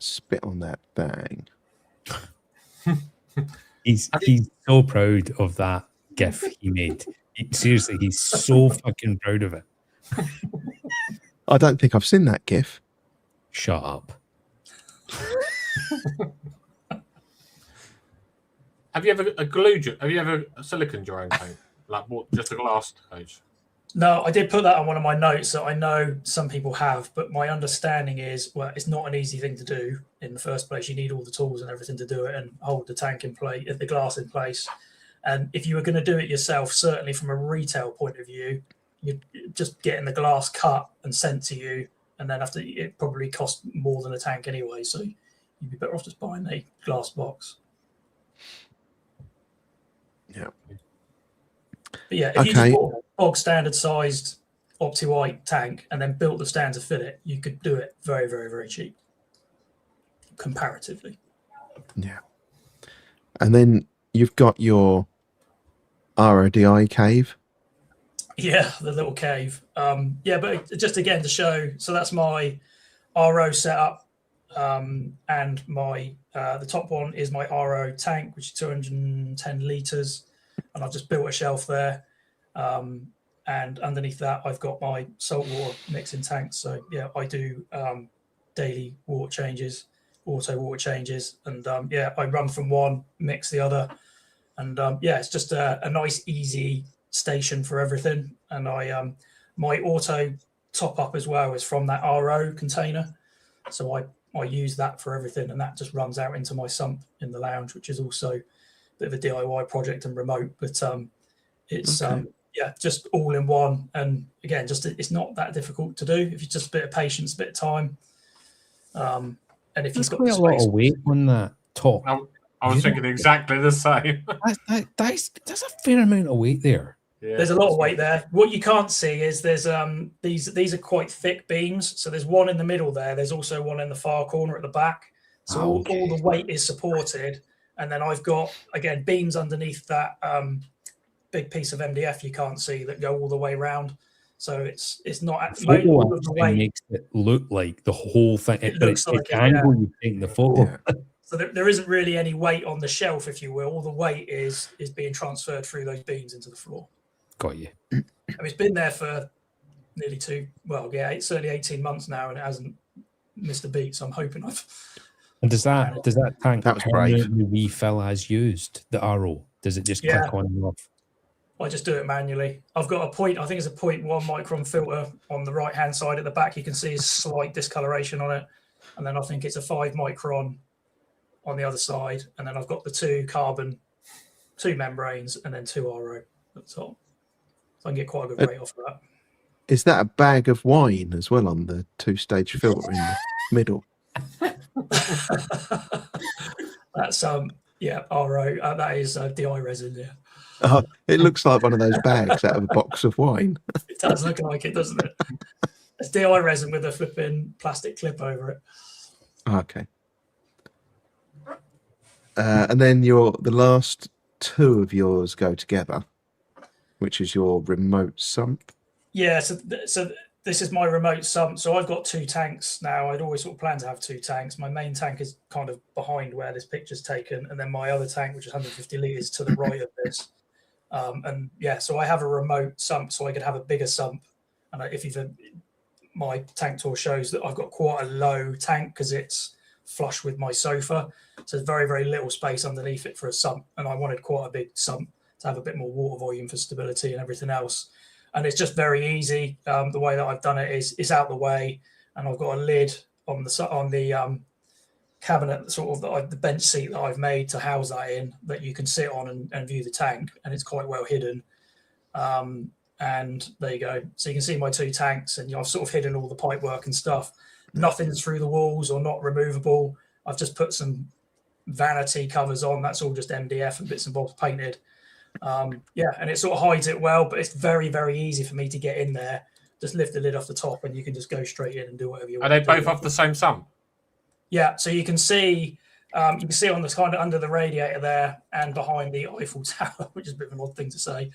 Spit on that bang. He's so proud of that GIF he made. Seriously, he's so fucking proud of it. I don't think I've seen that GIF. Shut up. Have you ever a silicon drying tank? Like what, just a glass cage? No, I did put that on one of my notes that I know some people have, but my understanding is, well, it's not an easy thing to do in the first place. You need all the tools and everything to do it and hold the tank in place, the glass in place. And if you were going to do it yourself, certainly from a retail point of view, you're just getting the glass cut and sent to you, and then it probably costs more than a tank anyway. So you'd be better off just buying a glass box. Yeah. But yeah, if you just bought a bog standard sized Opti-White tank and then built the stand to fit it, you could do it very, very, very cheap comparatively. Yeah. And then you've got your RODI cave. Yeah, the little cave. Yeah, but just again to show, so that's my RO setup, and my the top one is my RO tank, which is 210 litres, and I've just built a shelf there. And underneath that, I've got my saltwater mixing tanks. So yeah, I do daily water changes, auto water changes, and yeah, I run from one, mix the other, and yeah, it's just a nice, easy station for everything. And I my auto top up as well is from that RO container, so I use that for everything, and that just runs out into my sump in the lounge, which is also a bit of a DIY project and remote, but it's Okay. yeah, just all in one. And again, just it's not that difficult to do if you just a bit of patience, a bit of time, and if There's you've got quite the a lot space. of weight on that top. I was thinking exactly the same. That's a fair amount of weight there. Yeah, There's a lot of weight there. What you can't see is there's these are quite thick beams. So there's one in the middle there. There's also one in the far corner at the back. So all the weight is supported. And then I've got, again, beams underneath that big piece of MDF you can't see that go all the way around. So it's not The photo all of the actually weight. makes it look like the whole thing, It but looks it's like the it, angle you take in the photo. Yeah. So there isn't really any weight on the shelf, if you will. All the weight is being transferred through those beams into the floor. Got you. I mean, it's been there for nearly it's certainly 18 months now, and it hasn't missed a beat. So I'm hoping I've. And does that tank That was brave. permanently refill as used, the RO? Does it just click on and off? I just do it manually. I've got I think it's a 0.1 micron filter on the right hand side at the back. You can see a slight discoloration on it, and then I think it's a 5 micron on the other side, and then I've got the 2 membranes, and then 2 RO at the top. So I can get quite a good rate off of that. Is that a bag of wine as well on the 2-stage filter in the middle? That's yeah, RO. That is DI resin. Yeah, Oh, it looks like one of those bags out of a box of wine. it does look like it, doesn't it? It's DI resin with a flipping plastic clip over it. Okay. And then the last 2 of yours go together, which is your remote sump. Yeah, so this is my remote sump. So I've got 2 tanks now. I'd always sort of planned to have 2 tanks. My main tank is kind of behind where this picture's taken, and then my other tank, which is 150 litres, to the right of this. And yeah, so I have a remote sump, so I could have a bigger sump. And my tank tour shows that I've got quite a low tank because it's flush with my sofa. So there's very, very little space underneath it for a sump. And I wanted quite a big sump to have a bit more water volume for stability and everything else. And it's just very easy. The way that I've done it is out the way, and I've got a lid on the cabinet, sort of the bench seat that I've made to house that in, that you can sit on and view the tank, and it's quite well hidden. And there you go. So you can see my 2 tanks, and I've sort of hidden all the pipe work and stuff. Nothing's through the walls or not removable. I've just put some vanity covers on. That's all just MDF and bits and bobs painted. Yeah, and it sort of hides it well, but it's very, very easy for me to get in there. Just lift the lid off the top, and you can just go straight in and do whatever you want. Are they both off the same sump? Yeah, so you can see on this kind of under the radiator there and behind the Eiffel Tower, which is a bit of an odd thing to say.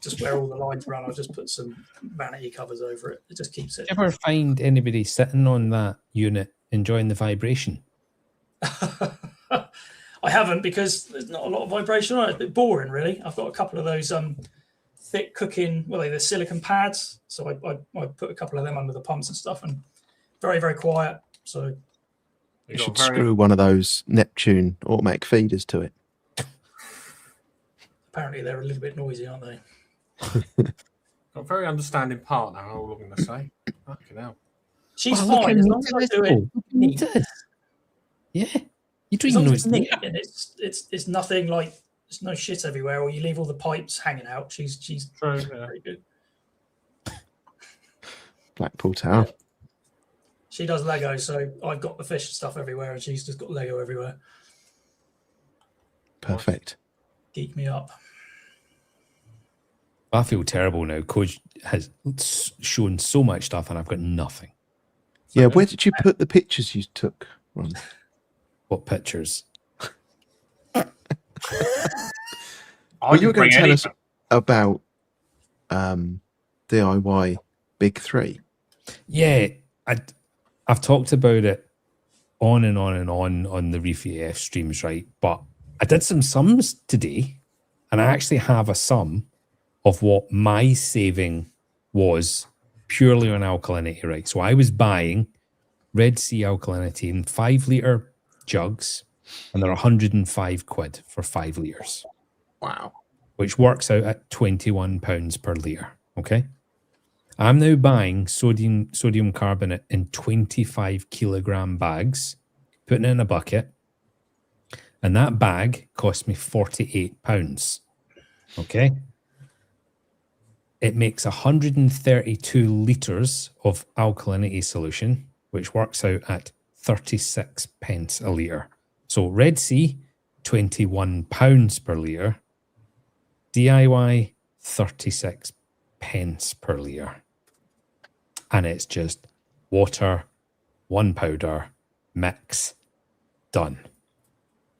Just where all the lines run, I'll just put some vanity covers over it. It just keeps it. Do you ever find anybody sitting on that unit enjoying the vibration? I haven't, because there's not a lot of vibration on it. It's a bit boring, really. I've got a couple of those thick cooking. Well, they're silicon pads, so I put a couple of them under the pumps and stuff, and very very quiet. So you should screw one of those Neptune automatic feeders to it. Apparently, they're a little bit noisy, aren't they? Got a very understanding partner. All I'm going to say. Fucking hell. She's fine as long as I do it neat. Yeah, you don't even know it's neat, and it's nothing like there's no shit everywhere, or you leave all the pipes hanging out. She's True, very good. Blackpool Tower. Yeah. She does Lego, so I've got the fish stuff everywhere, and she's just got Lego everywhere. Perfect. Geek me up. I feel terrible now. Koje has shown so much stuff, and I've got nothing. Yeah, where did you put the pictures you took, Ron? What pictures? Well, you were going to tell us about DIY Big 3. Yeah, I've talked about it on and on and on the Reef AF streams, right? But I did some sums today, and I actually have a sum of what my saving was purely on alkalinity, right? So I was buying Red Sea alkalinity in 5 litre jugs, and they're 105 quid for 5 litres. Wow. Which works out at £21 per litre, okay? I'm now buying sodium carbonate in 25 kilogram bags, putting it in a bucket, and that bag cost me £48, okay? It makes 132 litres of alkalinity solution, which works out at 36 pence a litre. So Red Sea, £21 per litre. DIY, 36 pence per litre. And it's just water, 1 powder, mix, done.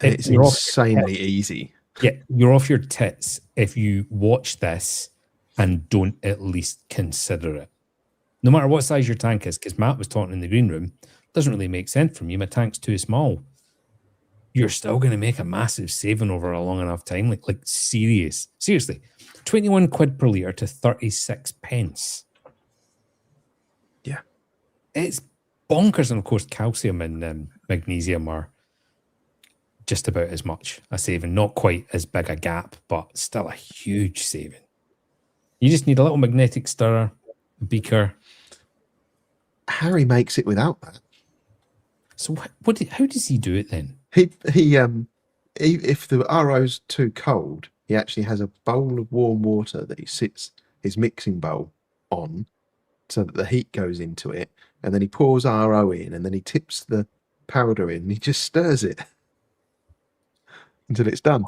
It's insanely easy. Yeah, you're off your tits if you watch this and don't at least consider it. No matter what size your tank is, because Matt was talking in the green room, doesn't really make sense for me. My tank's too small. You're still going to make a massive saving over a long enough time. Like seriously, 21 quid per litre to 36 pence. Yeah. It's bonkers. And of course, calcium and magnesium are just about as much a saving. Not quite as big a gap, but still a huge saving. You just need a little magnetic stirrer, a beaker. Harry makes it without that. So how does he do it then? He if the RO's too cold, he actually has a bowl of warm water that he sits his mixing bowl on so that the heat goes into it, and then he pours RO in, and then he tips the powder in, and he just stirs it until it's done.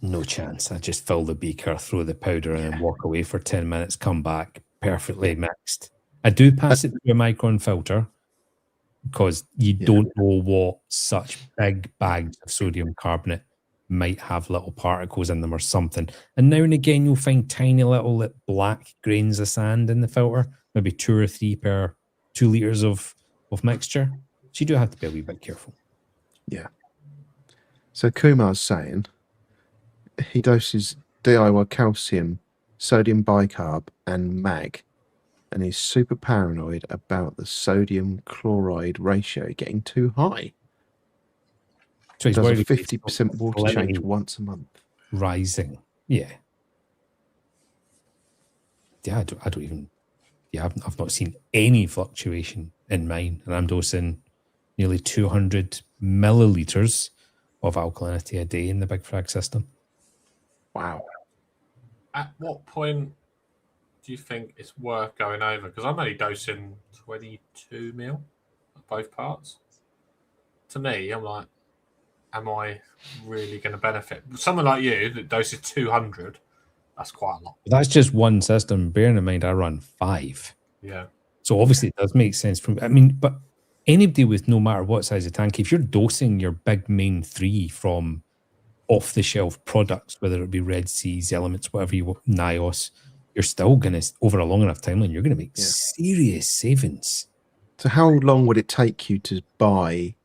No chance. I just fill the beaker, throw the powder in, and walk away for 10 minutes, come back, perfectly mixed. I do pass it through a micron filter because you don't know what such big bags of sodium carbonate might have little particles in them or something. And now and again, you'll find tiny little black grains of sand in the filter, maybe 2 or 3 per 2 litres of mixture. So you do have to be a wee bit careful. Yeah. So Kumar's saying he doses DIY calcium, sodium bicarb, and mag, and he's super paranoid about the sodium chloride ratio getting too high. So he's does a worried 50% water change once a month. Rising. Yeah. Yeah, I don't even... Yeah, I've not seen any fluctuation in mine, and I'm dosing nearly 200 millilitres of alkalinity a day in the Big Frag system. Wow. At what point do you think it's worth going over? Because I'm only dosing 22 mil at both parts. To me, I'm like, am I really going to benefit? Someone like you that doses 200, that's quite a lot. That's just one system. Bearing in mind, I run 5. Yeah. So obviously, it does make sense from. I mean, but anybody with no matter what size of tank, if you're dosing your big main 3 from off-the-shelf products, whether it be Red Seas, Elements, whatever you want, NIOS, you're still going to, over a long enough timeline, you're going to make serious savings. So how long would it take you to buy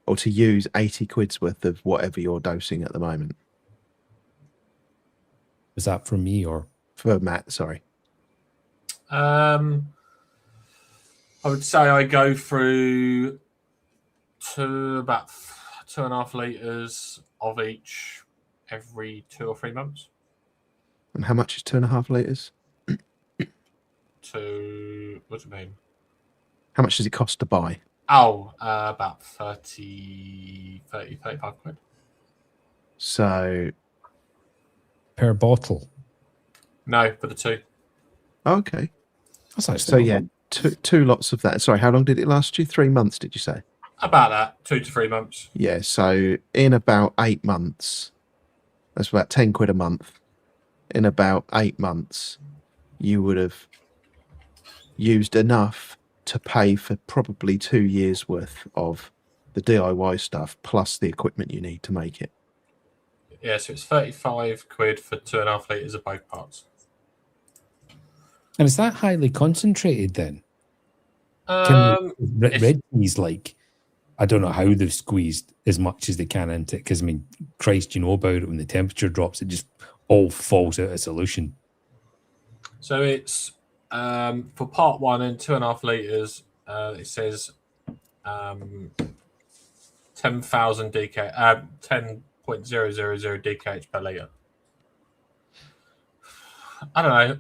or to use 80 quid's worth of whatever you're dosing at the moment? Was that for me or For Matt, sorry. I would say I go through about 2.5 litres of each every 2 or 3 months. And how much is 2.5 litres? What do you mean? How much does it cost to buy? Oh, about 35 quid. So, Per bottle. No, for the 2. okay. That's actually So, not yeah, bad. two lots of that. Sorry, how long did it last you? 3 months, did you say? About that, 2 to 3 months. Yeah, so in about 8 months, that's about 10 quid a month. In about 8 months, you would have used enough to pay for probably 2 years worth of the DIY stuff plus the equipment you need to make it. Yeah, so it's 35 quid for 2.5 litres of both parts. And is that highly concentrated then? Red tea's like, I don't know how they've squeezed as much as they can into it, because I mean, Christ, you know about it, when the temperature drops, it just all falls out of solution. So it's for part 1 and 2.5 litres, it says 10,000 DK, 10.000 DKH per litre. I don't know.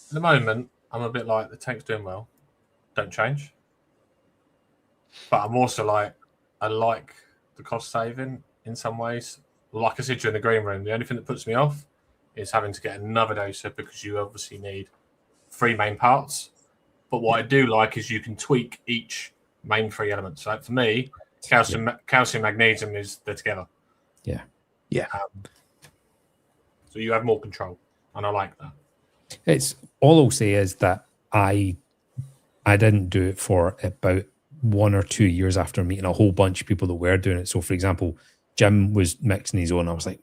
At the moment, I'm a bit like, the tank's doing well. Don't change. But I'm also like, I like the cost saving in some ways. Like I said to you in the green room, the only thing that puts me off is having to get another doser, because you obviously need 3 main parts. But what I do like is you can tweak each main 3 elements. So for me, calcium, magnesium they're together. Yeah. Yeah. So you have more control, and I like that. It's all I'll say is that I didn't do it for about 1 or 2 years after meeting a whole bunch of people that were doing it. So, for example, Jim was mixing his own. I was like,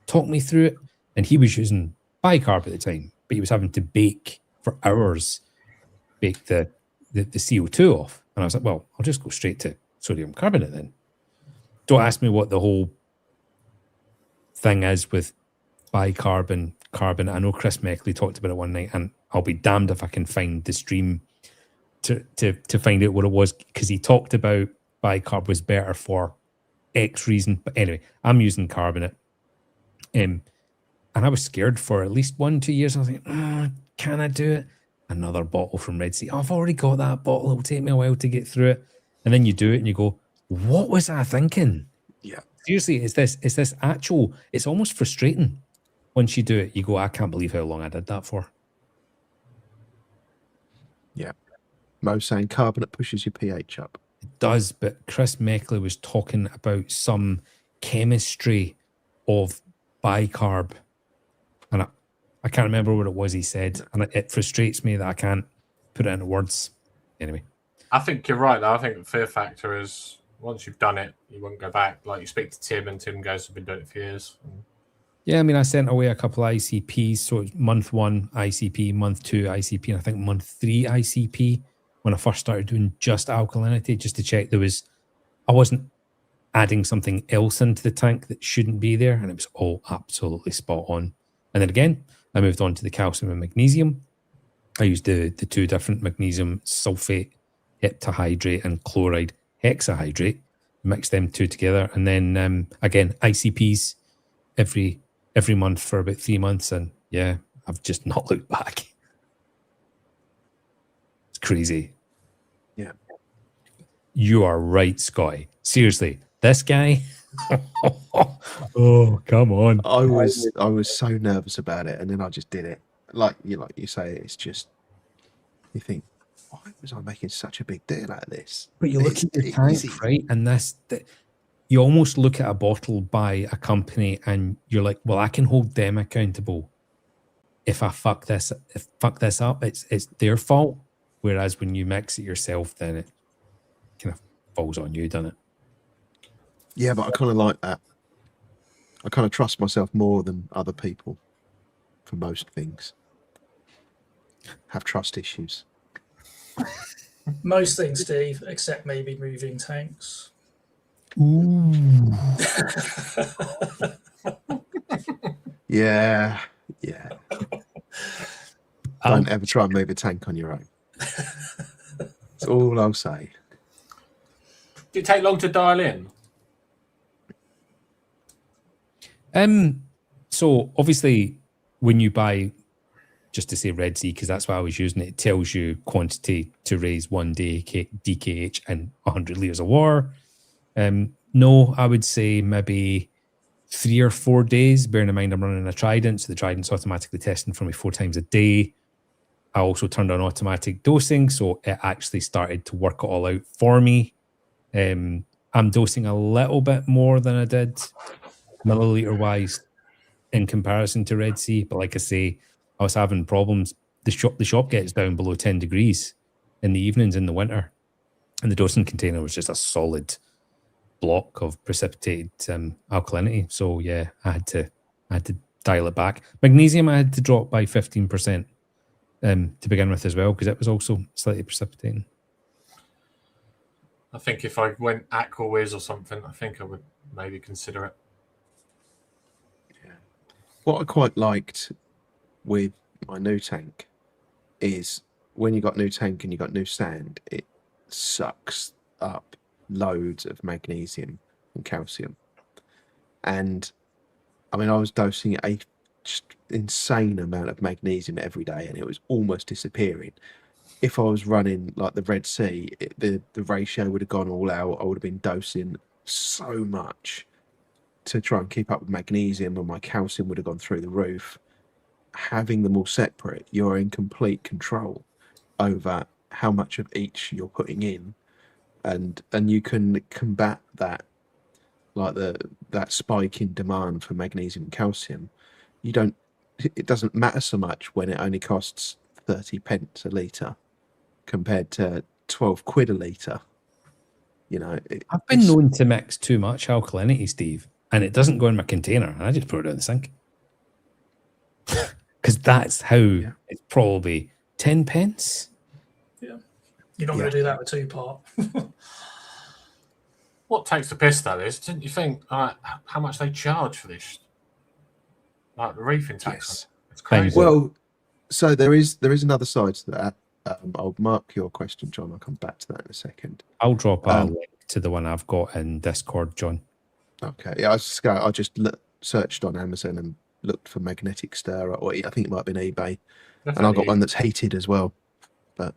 talk me through it. And he was using bicarb at the time, but he was having to bake for hours, bake the CO2 off. And I was like, well, I'll just go straight to sodium carbonate then. Don't ask me what the whole thing is with bicarb and carbon. I know Chris Meckley talked about it one night, and I'll be damned if I can find the stream to find out what it was, because he talked about bicarb was better for X reason. But anyway, I'm using carbonate. And I was scared for at least 1-2 years. I was like, can I do it? Another bottle from Red Sea. Oh, I've already got that bottle. It'll take me a while to get through it. And then you do it and you go, what was I thinking? Yeah. Seriously, is this actual? It's almost frustrating. Once you do it, you go, I can't believe how long I did that for. Yeah. Mo's saying carbonate pushes your pH up. It does, but Chris Meckley was talking about some chemistry of bicarb, and I can't remember what it was he said, and it frustrates me that I can't put it into words. Anyway, I think you're right, though. I think the fear factor is, once you've done it, you won't go back. Like, you speak to Tim, and Tim goes, I've been doing it for years. yeah, I mean, I sent away a couple of ICPs, so it's month 1 ICP, month 2 ICP, and I think month 3 ICP when I first started doing just alkalinity, just to check I wasn't adding something else into the tank that shouldn't be there, and it was all absolutely spot on. And then again, I moved on to the calcium and magnesium. I used the 2 different magnesium sulfate, heptahydrate, and chloride hexahydrate, mixed them 2 together, and then again ICPs every month for about 3 months, and yeah, I've just not looked back. It's crazy. Yeah. You are right, Scotty. Seriously, this guy. Oh, come on. I was so nervous about it, and then I just did it. Like you say, it's just, you think, why was I making such a big deal out of this? But you look It's at the easy. tank, right? And you almost look at a bottle by a company and you're like, well, I can hold them accountable. If I fuck this up, it's their fault. Whereas when you mix it yourself, then it kind of falls on you, doesn't it? Yeah, but I kind of like that. I kind of trust myself more than other people for most things. Have trust issues. Most things, Steve, except maybe moving tanks. Ooh. Yeah. Don't ever try and move a tank on your own. That's all I'll say. Did it take long to dial in? So obviously, when you buy, just to say Red Sea, because that's what I was using, it tells you quantity to raise 1 DKH and 100 litres of water. No, I would say maybe 3 or 4 days, bearing in mind I'm running a Trident, so the Trident's automatically testing for me 4 times a day. I also turned on automatic dosing, so it actually started to work it all out for me. I'm dosing a little bit more than I did milliliter-wise in comparison to Red Sea, but like I say, I was having problems. The shop gets down below 10 degrees in the evenings in the winter, and the dosing container was just a solid block of precipitated alkalinity. So yeah, I had to dial it back. Magnesium I had to drop by 15% to begin with as well, because it was also slightly precipitating. I think if I went Aqua Whiz or something, I think I would maybe consider it. Yeah. What I quite liked with my new tank is when you got new tank and you got new sand, it sucks up loads of magnesium and calcium. And I mean, I was dosing a just insane amount of magnesium every day, and it was almost disappearing. If I was running like the Red Sea, the ratio would have gone all out. I would have been dosing so much to try and keep up with magnesium, and my calcium would have gone through the roof. Having them all separate, you're in complete control over how much of each you're putting in, and you can combat that, like that spike in demand for magnesium and calcium. It doesn't matter so much when it only costs 30 pence a litre compared to 12 quid a litre. You know, I've been known to mix too much alkalinity, Steve, and it doesn't go in my container, and I just put it in the sink. Because that's how it's probably 10 pence. Yeah. You're not going to do that with 2-part. What takes the piss though is, didn't you think how much they charge for this? Like the reefing tax. Yes. It's crazy. Well, so there is another side to that. I'll mark your question, John. I'll come back to that in a second. I'll drop a link to the one I've got in Discord, John. Okay. Yeah, I just searched on Amazon and looked for magnetic stirrer, or I think it might have been eBay. Definitely. And I've got one that's heated as well. But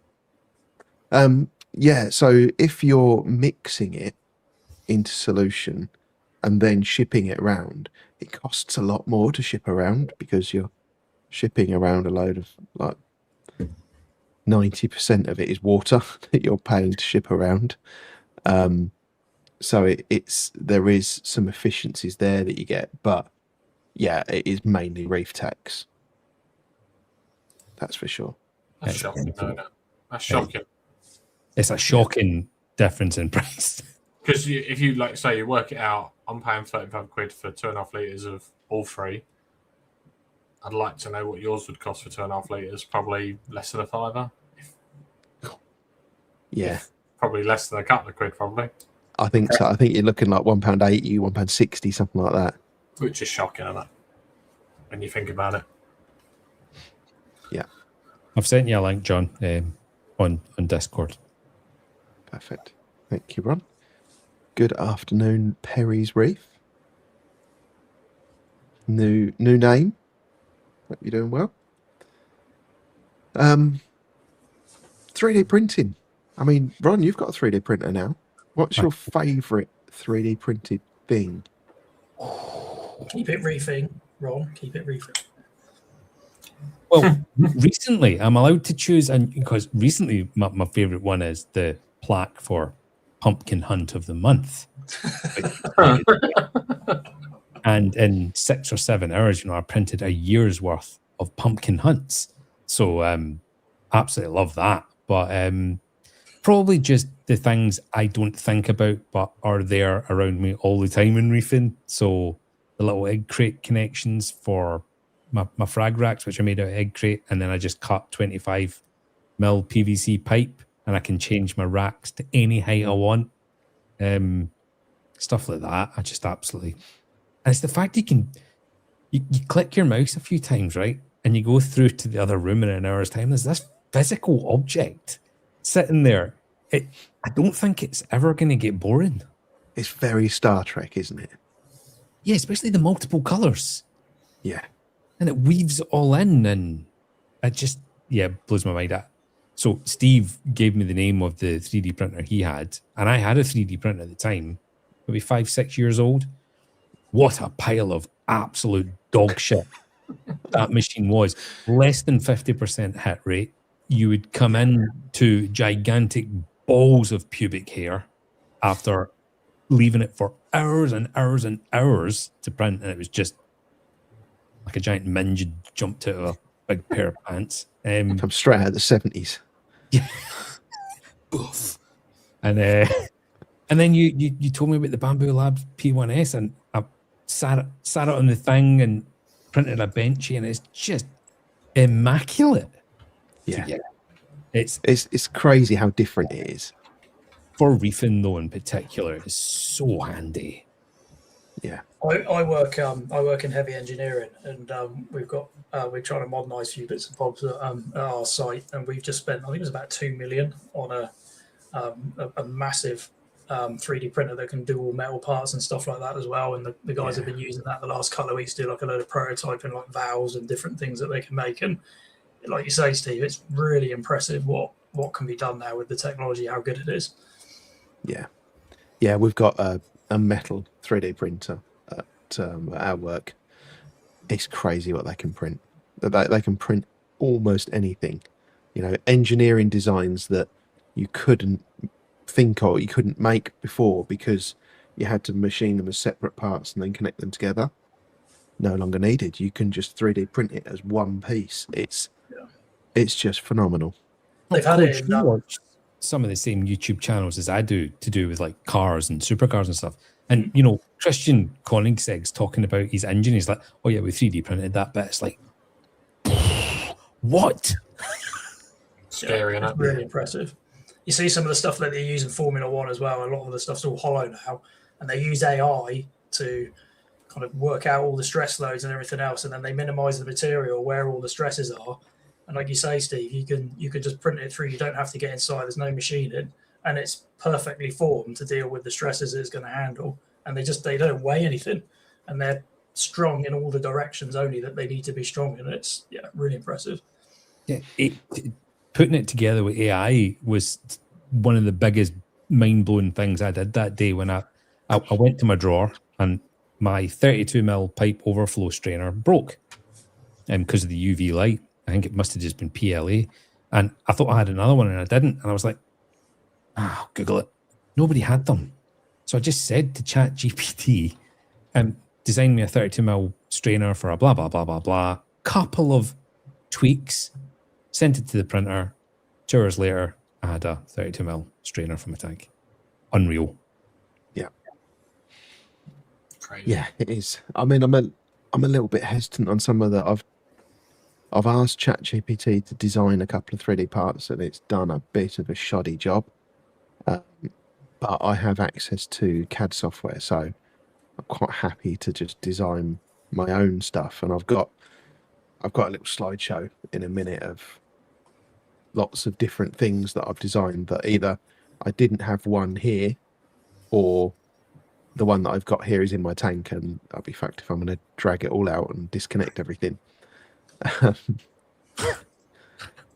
yeah, so if you're mixing it into solution and then shipping it around, it costs a lot more to ship around, because you're shipping around a load of, like, 90% of it is water that you're paying to ship around. So there is some efficiencies there that you get, but yeah, it is mainly reef tax. That's for sure. That's shocking. That's shocking. It's a shocking difference in price. Because if you, like, say you work it out, I'm paying 35 quid for 2.5 litres of all three. I'd like to know what yours would cost for 2.5 litres. Probably less than a fiver. Yeah. Probably less than a couple of quid, probably. I think so. I think you're looking like £1.80, £1.60, something like that. Which is shocking, isn't it? When you think about it. Yeah. I've sent you a link, John, on Discord. Perfect. Thank you, Ron. Good afternoon, Perry's Reef. New name. Hope you're doing well. 3D printing. I mean, Ron, you've got a 3D printer now. What's your favourite 3D printed thing? Keep it reefing, Ron. Keep it reefing. Well, recently I'm allowed to choose, and because recently my favourite one is the plaque for Pumpkin Hunt of the Month. And in 6 or 7 hours, I printed a year's worth of pumpkin hunts. So absolutely love that. But probably just the things I don't think about but are there around me all the time in reefing. So the little egg crate connections for my frag racks, which are made out of egg crate, and then I just cut 25mm PVC pipe, and I can change my racks to any height I want. Stuff like that. I just absolutely... And it's the fact you click your mouse a few times, right? and you go through to the other room in an hour's time, there's this physical object sitting there. I don't think it's ever going to get boring. It's very Star Trek, isn't it? Yeah, especially the multiple colours. Yeah. And it weaves it all in, and it just, blows my mind. So Steve gave me the name of the 3D printer he had, and I had a 3D printer at the time, maybe 5-6 years old. What a pile of absolute dog shit that machine was. Less than 50% hit rate. You would come in to gigantic balls of pubic hair after leaving it for hours and hours and hours to print, and it was just like a giant minge had jumped out of a big pair of pants. Come straight out of the 70s. Yeah. And then you told me about the Bamboo Labs P1S, and I sat it on the thing and printed a benchy, and it's just immaculate. Yeah. It's crazy how different it is. For reefing though in particular, it's so handy. Yeah. I work in heavy engineering, and we're trying to modernise a few bits and bobs at our site, and we've just spent, I think it was about 2 million on a massive 3D printer that can do all metal parts and stuff like that as well. And the guys have been using that the last couple of weeks to do like a load of prototyping, like valves and different things that they can make. And like you say, Steve, it's really impressive what can be done now with the technology, how good it is. Yeah, we've got a metal 3D printer at our work. It's crazy what they can print. They can print almost anything. You know, engineering designs that you couldn't think or you couldn't make before because you had to machine them as separate parts and then connect them together. No longer needed. You can just 3D print it as one piece. It's just phenomenal. They've had it in watch some of the same YouTube channels as I do to do with like cars and supercars and stuff. And you know, Christian Koenigsegg's talking about his engine. He's like, "Oh yeah, we 3D printed that bit." It's like, what? Scary, it's really impressive. You see some of the stuff that they use in Formula One as well. A lot of the stuff's all hollow now, and they use AI to kind of work out all the stress loads and everything else, and then they minimize the material where all the stresses are. And like you say, Steve, you can just print it through. You don't have to get inside. There's no machining, and it's perfectly formed to deal with the stresses it's going to handle. And they don't weigh anything, and they're strong in all the directions only that they need to be strong in. It's really impressive. Yeah, putting it together with AI was one of the biggest mind-blowing things I did that day when I went to my drawer and my 32mm pipe overflow strainer broke because of the UV light. I think it must have just been PLA. And I thought I had another one and I didn't. And I was like, I'll Google it. Nobody had them. So I just said to ChatGPT, design me a 32mm strainer for a blah, blah, blah, blah, blah. Couple of tweaks, sent it to the printer. 2 hours later, I had a 32mm strainer for my tank. Unreal. Yeah. Crazy. Yeah, it is. I mean, I'm a little bit hesitant on some of that. I've asked ChatGPT to design a couple of 3D parts, and it's done a bit of a shoddy job. But I have access to CAD software, so I'm quite happy to just design my own stuff. And I've got a little slideshow in a minute of lots of different things that I've designed that either I didn't have one here, or the one that I've got here is in my tank, and I'll be fucked if I'm going to drag it all out and disconnect everything.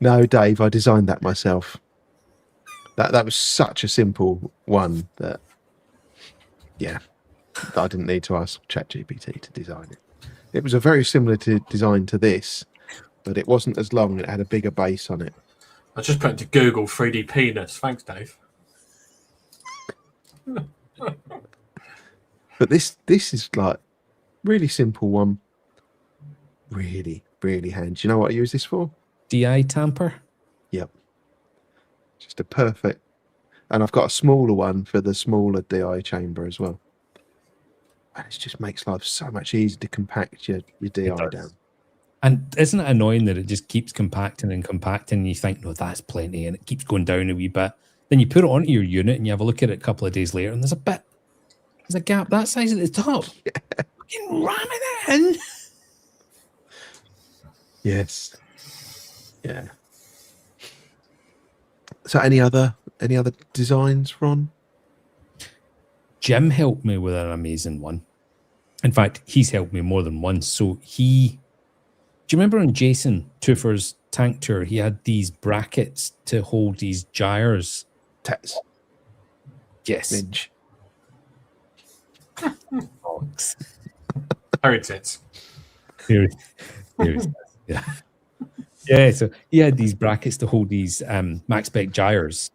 No, Dave, I designed that myself. That was such a simple one that I didn't need to ask ChatGPT to design it. It was a very similar design to this, but it wasn't as long. It had a bigger base on it. I just put into Google 3D penis. Thanks, Dave. But this is like really simple one. Really, really handy. Do you know what I use this for? DI tamper? Yep. Just a perfect. And I've got a smaller one for the smaller DI chamber as well. And it just makes life so much easier to compact your DI down. And isn't it annoying that it just keeps compacting and compacting and you think, no, that's plenty, and it keeps going down a wee bit. Then you put it onto your unit and you have a look at it a couple of days later and there's a gap that size at the top. You can ram it in. Yes. Yeah. So any other designs, Ron? Jim helped me with an amazing one. In fact, he's helped me more than once. So do you remember on Jason Toofer's tank tour, he had these brackets to hold these gyres? Tats. Yes. Minge. Bollocks. Heritage. Here is yeah. Yeah, so he had these brackets to hold these max spec gyres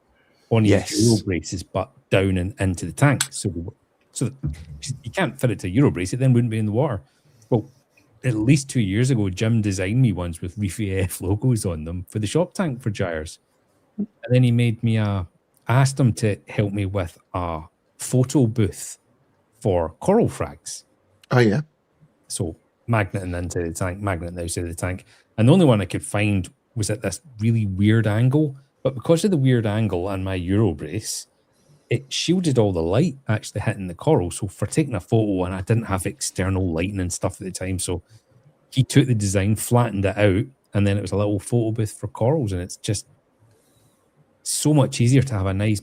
on his Euro braces, but down and into the tank. So you can't fit it to a Euro brace, it then wouldn't be in the water. Well, at least 2 years ago, Jim designed me ones with Reefy AF logos on them for the shop tank for gyres. And then he made me I asked him to help me with a photo booth for coral frags. Oh, yeah. So magnet in the inside of the tank, magnet in the outside of the tank. And the only one I could find was at this really weird angle. But because of the weird angle and my Euro brace, it shielded all the light actually hitting the coral. So for taking a photo, and I didn't have external lighting and stuff at the time, so he took the design, flattened it out, and then it was a little photo booth for corals. And it's just so much easier to have a nice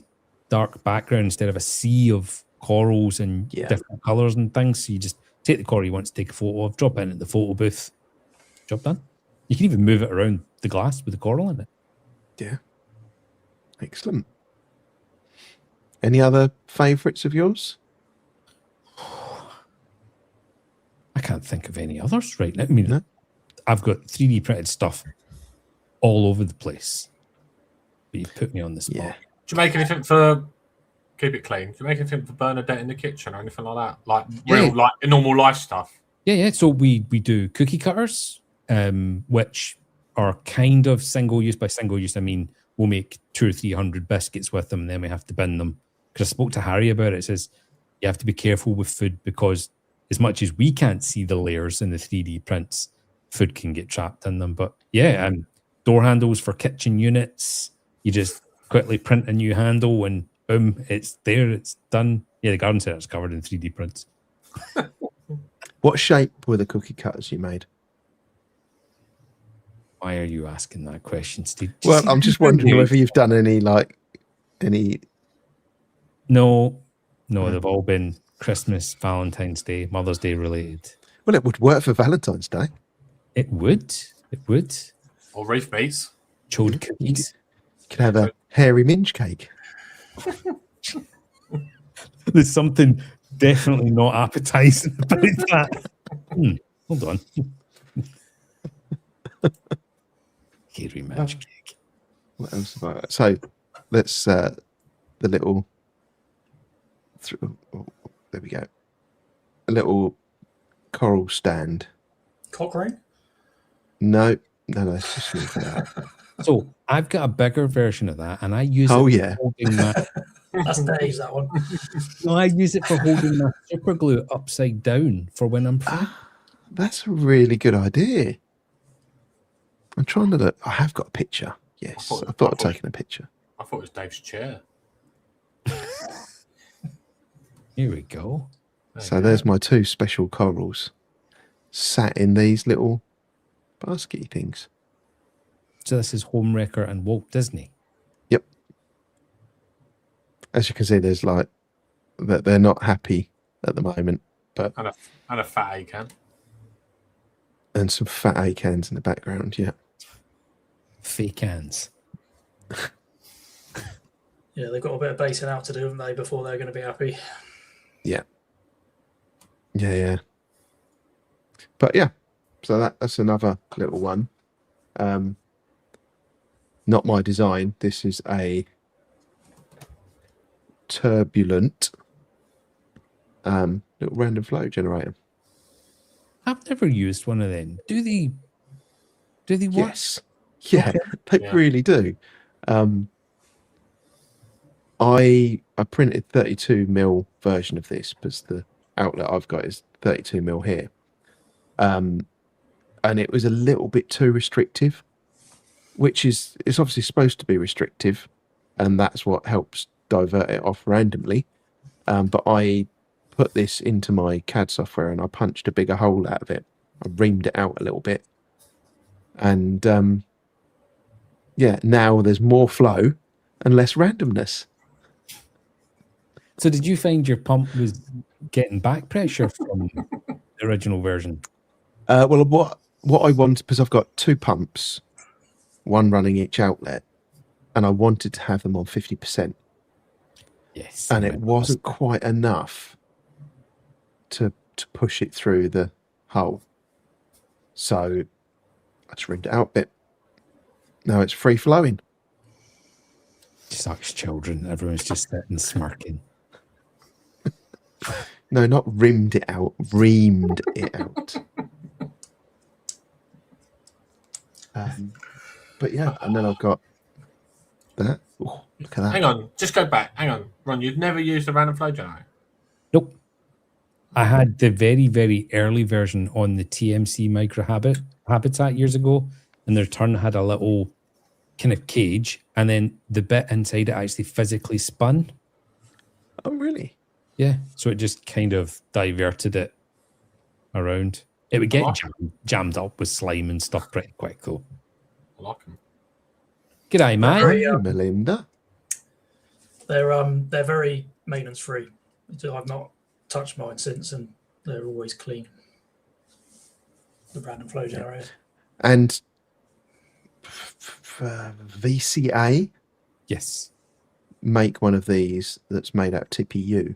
dark background instead of a sea of corals and different colors and things. So you just take the coral you want to take a photo of, drop it into the photo booth, job done. You can even move it around the glass with the coral in it. Yeah. Excellent. Any other favourites of yours? I can't think of any others right now. I mean, No? I've got 3D printed stuff all over the place. But you put me on the spot. Yeah. Do you make anything for keep it clean? Do you make anything for Bernadette in the kitchen or anything like that? Like real, like normal life stuff? Yeah. So we do cookie cutters, which are kind of single use. By single use, I mean we'll make 200 or 300 biscuits with them, and then we have to bin them. Because I spoke to Harry about it. It says you have to be careful with food because as much as we can't see the layers in the 3D prints, food can get trapped in them. But yeah, door handles for kitchen units. You just quickly print a new handle and boom, it's there, it's done. Yeah, the garden center's covered in 3D prints. What shape were the cookie cutters you made? Why are you asking that question, Steve? Well, I'm just wondering whether you've done any. No, they've all been Christmas, Valentine's Day, Mother's Day related. Well, it would work for Valentine's Day. It would. Or reef meats. Chode cookies. You could have a hairy minge cake. There's something definitely not appetizing about that. Hold on. Hairy minge cake. What else have I? So let's the little. There we go. A little coral stand. Cock ring? No, it's just me for that. So I've got a bigger version of that, and I use Oh, it yeah. for holding my. That's Dave's, that one. No, I use it for holding my super glue upside down for when I'm free. That's a really good idea. I'm trying to look. I have got a picture. Yes, I thought I'd taken a picture. I thought it was Dave's chair. Here we go. So there's my two special corals sat in these little baskety things. So this is Homewrecker and Walt Disney. Yep. As you can see, there's like that they're not happy at the moment, but And a fat A can. and some fat A cans in the background. Yeah. Fake hands. Yeah, they've got a bit of basing out to do, haven't they, before they're going to be happy. Yeah. But yeah, so that's another little one. Not my design. This is a turbulent little random flow generator. I've never used one of them. Do they work? Yes. Yeah, they really do. I printed 32mm version of this, because the outlet I've got is 32mm here. And it was a little bit too restrictive, which it's obviously supposed to be restrictive, and that's what helps divert it off randomly. But I put this into my CAD software and I punched a bigger hole out of it. I reamed it out a little bit. And now there's more flow and less randomness. So did you find your pump was getting back pressure from the original version? Well, what I wanted, because I've got 2 pumps, one running each outlet, and I wanted to have them on 50%. Yes. And it wasn't quite enough to push it through the hole. So I trimmed it out a bit. Now it's free flowing. Sucks, children. Everyone's just sitting smirking. No, not rimmed it out, reamed it out. But yeah, and then I've got that. Oh, look at that. Hang on, just go back. Hang on, Ron. You've never used a random flow generator? Nope. I had the very, very early version on the TMC habitat years ago, and the return had a little kind of cage, and then the bit inside it actually physically spun. Oh, really? Yeah, so it just kind of diverted it around. It would get jammed up with slime and stuff pretty quick, though. I like them. G'day, mate. Very, Hey, Melinda. they're very maintenance free. I've not touched mine since, and they're always clean. The random flow generators. And VCA Yes. make one of these that's made out of TPU.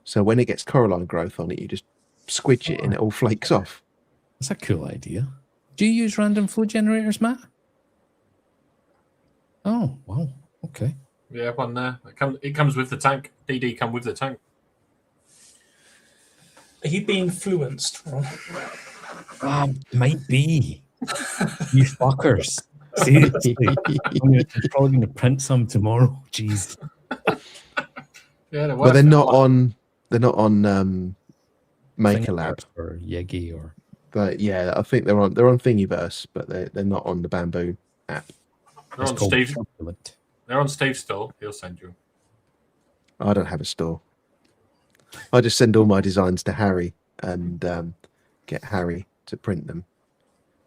So when it gets coralline growth on it, you just squidge it and it all flakes off. That's a cool idea. Do you use random flow generators, Matt? Oh, wow. Okay. Yeah, one there. It comes with the tank. DD come with the tank. Are you being influenced, Ron? Might be. You fuckers. Seriously. I'm probably going to print some tomorrow. Jeez. Yeah, But they're not on. They're not on Maker Lab or Yegi or. But yeah, I think they're on Thingiverse, but they're not on the Bamboo app. They're on Steve. They're on Steve's store. He'll send you. I don't have a store. I just send all my designs to Harry and get Harry to print them,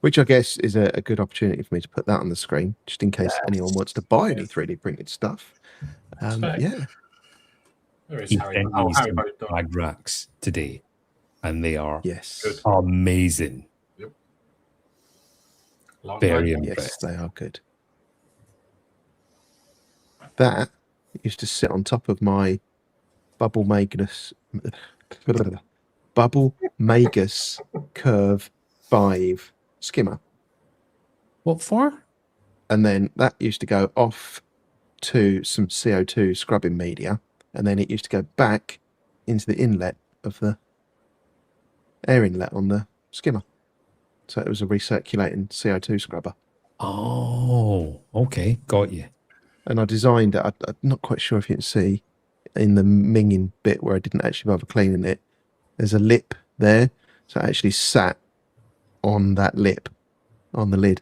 which I guess is a good opportunity for me to put that on the screen, just in case anyone wants to buy any 3D printed stuff. Yeah. There is He Harry. sent Oh, me Harry some both done. bag racks today, and they are Yes. Good. amazing. Like Very mine. Yes, impressed. they are good. That used to sit on top of my Bubble Magus Curve 5 skimmer. What for? And then that used to go off to some CO2 scrubbing media, and then it used to go back into the inlet of the air inlet on the skimmer. So it was a recirculating CO2 scrubber. Oh, okay. Got you. And I designed it. I'm not quite sure if you can see in the minging bit where I didn't actually bother cleaning it. There's a lip there. So it actually sat on that lip on the lid.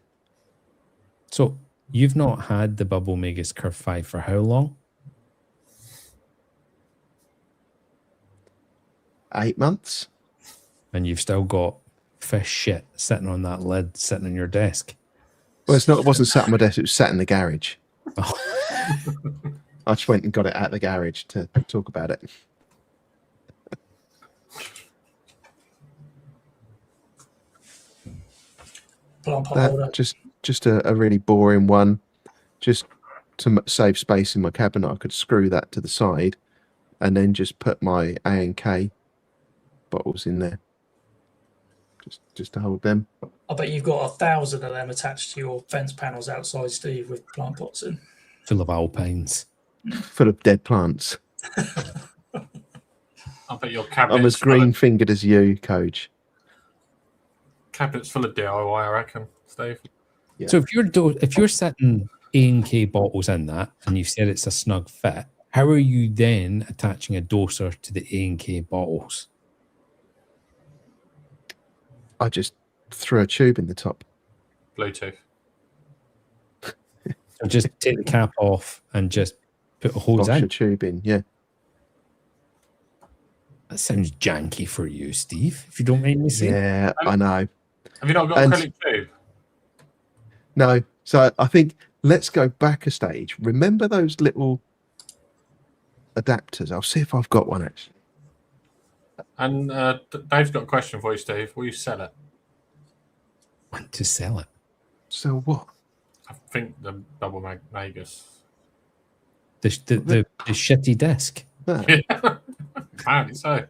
So you've not had the Bubble Magus Curve 5 for how long? 8 months. And you've still got fish shit sitting on that lid, sitting on your desk. Well, it wasn't sat on my desk. It was sat in the garage. Oh. I just went and got it at the garage to talk about it. Plant pot holder. That just a really boring one. Just to save space in my cabinet, I could screw that to the side and then just put my A&K bottles in there. Just to hold them. I bet you've got 1,000 of them attached to your fence panels outside, Steve, with plant pots in. Full of alpines. Full of dead plants. I bet your cabinet. I'm as green fingered as you, Koje. Cabinet's full of DIY, I reckon, Steve. Yeah. So if you're setting A&K bottles in that, and you said it's a snug fit, how are you then attaching a doser to the A&K bottles? I just threw a tube in the top. Bluetooth. So just take the cap off and just put a hose Box a in. tube in, yeah. That sounds janky for you, Steve, if you don't mind me saying. Yeah, I know. Have you not got And- acrylic tube? No. So I think let's go back a stage. Remember those little adapters? I'll see if I've got one actually. And Dave's got a question for you, Steve. Will you sell it? Want to sell it? So what? I think the double Magus. The shitty disc. No. Apparently so.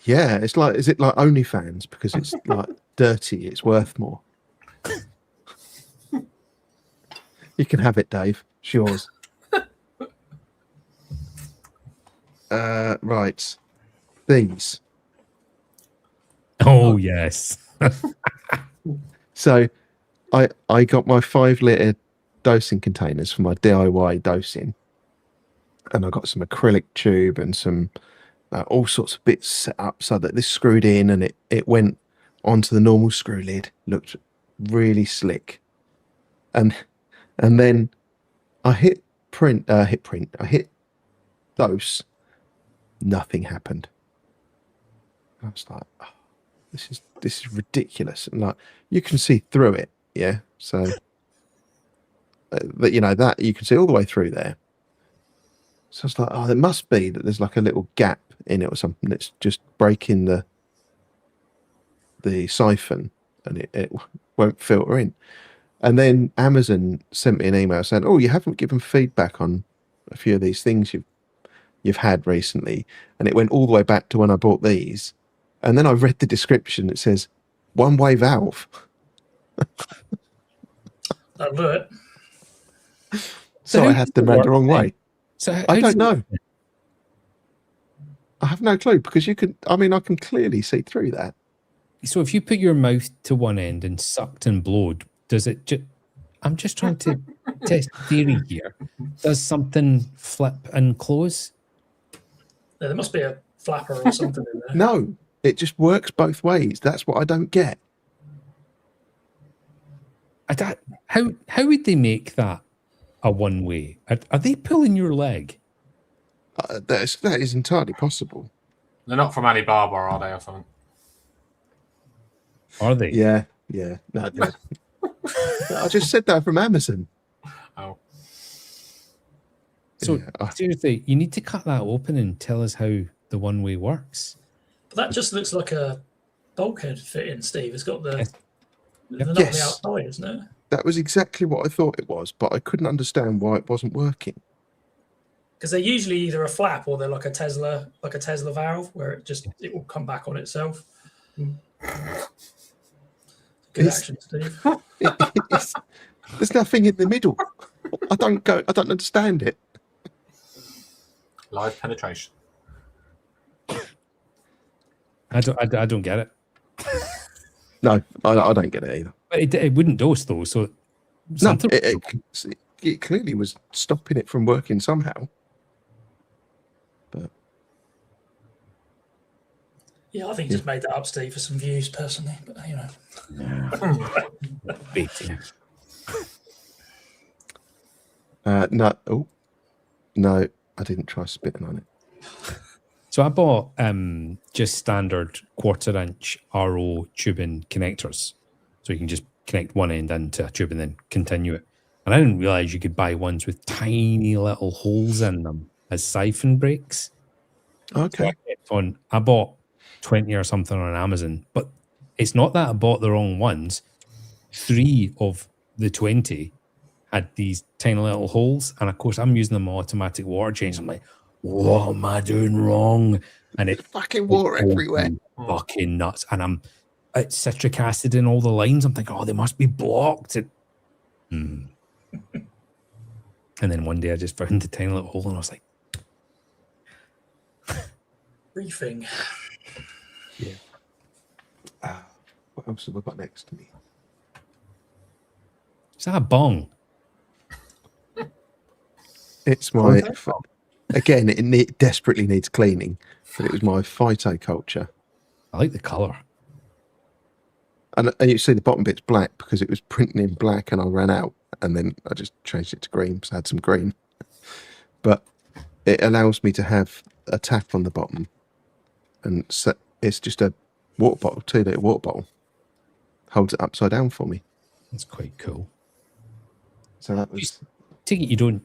Yeah, it's like, is it like OnlyFans because it's like dirty? It's worth more. You can have it, Dave. It's yours. Right. These. Oh yes. So I got my 5-litre dosing containers for my DIY dosing. And I got some acrylic tube and some all sorts of bits set up so that this screwed in and it went onto the normal screw lid. Looked really slick. And then I hit print. I hit dose. Nothing happened. I was like, oh, this is ridiculous. And like, you can see through it, yeah. So that that you can see all the way through there. So I was like, oh, it must be that there's like a little gap in it or something that's just breaking the siphon and it won't filter in. And then Amazon sent me an email saying, oh, you haven't given feedback on a few of these things you've had recently. And it went all the way back to when I bought these. And then I read the description. It says one-way valve. That'll do it. So I had them round the wrong way. So I don't know. I have no clue because I can clearly see through that. So if you put your mouth to one end and sucked and blowed, does it just... I'm just trying to test theory here. Does something flip and close? There must be a flapper or something in there. No, it just works both ways. That's what I don't get. How would they make that a one way? Are they pulling your leg? That is entirely possible. They're not from Alibaba, are they, or something? Are they? Yeah. No, I just said that from Amazon. Oh. So Yeah. seriously, you need to cut that open and tell us how the one way works. But that just looks like a bulkhead fit-in, Steve. It's got the Yes. nut on Yes. the outside, isn't it? That was exactly what I thought it was, but I couldn't understand why it wasn't working. Because they're usually either a flap or they're like a Tesla valve where it will come back on itself. Good action, Steve. There's nothing in the middle. I don't understand it. Live penetration. I don't get it. No, I don't get it either. But it wouldn't dose though, so No, something. it clearly was stopping it from working somehow. But Yeah, I think he just made that up, Steve, for some views personally. But Baiting. no, I didn't try spitting on it. So I bought just standard 1/4-inch RO tubing connectors. So you can just connect one end into a tube and then continue it. And I didn't realize you could buy ones with tiny little holes in them as siphon breaks. Okay. So I bought 20 or something on Amazon, but it's not that I bought the wrong ones. 3 of the 20 had these tiny little holes. And of course, I'm using them automatic water change. I'm like, what am I doing wrong? And it's Fucking water everywhere. fucking nuts. And it's citric acid in all the lines. I'm thinking, oh, they must be blocked. And then one day I just found the tiny little hole and I was like, Reefing. Yeah. What else have I got next to me? is that a bong? It's my... Again, it desperately needs cleaning, but it was my phytoculture. I like the colour. And you see the bottom bit's black because it was printing in black and I ran out. And then I just changed it to green because I had some green. But it allows me to have a tap on the bottom. And it's just a water bottle, 2-litre water bottle. Holds it upside down for me. That's quite cool. So that was Take it you don't.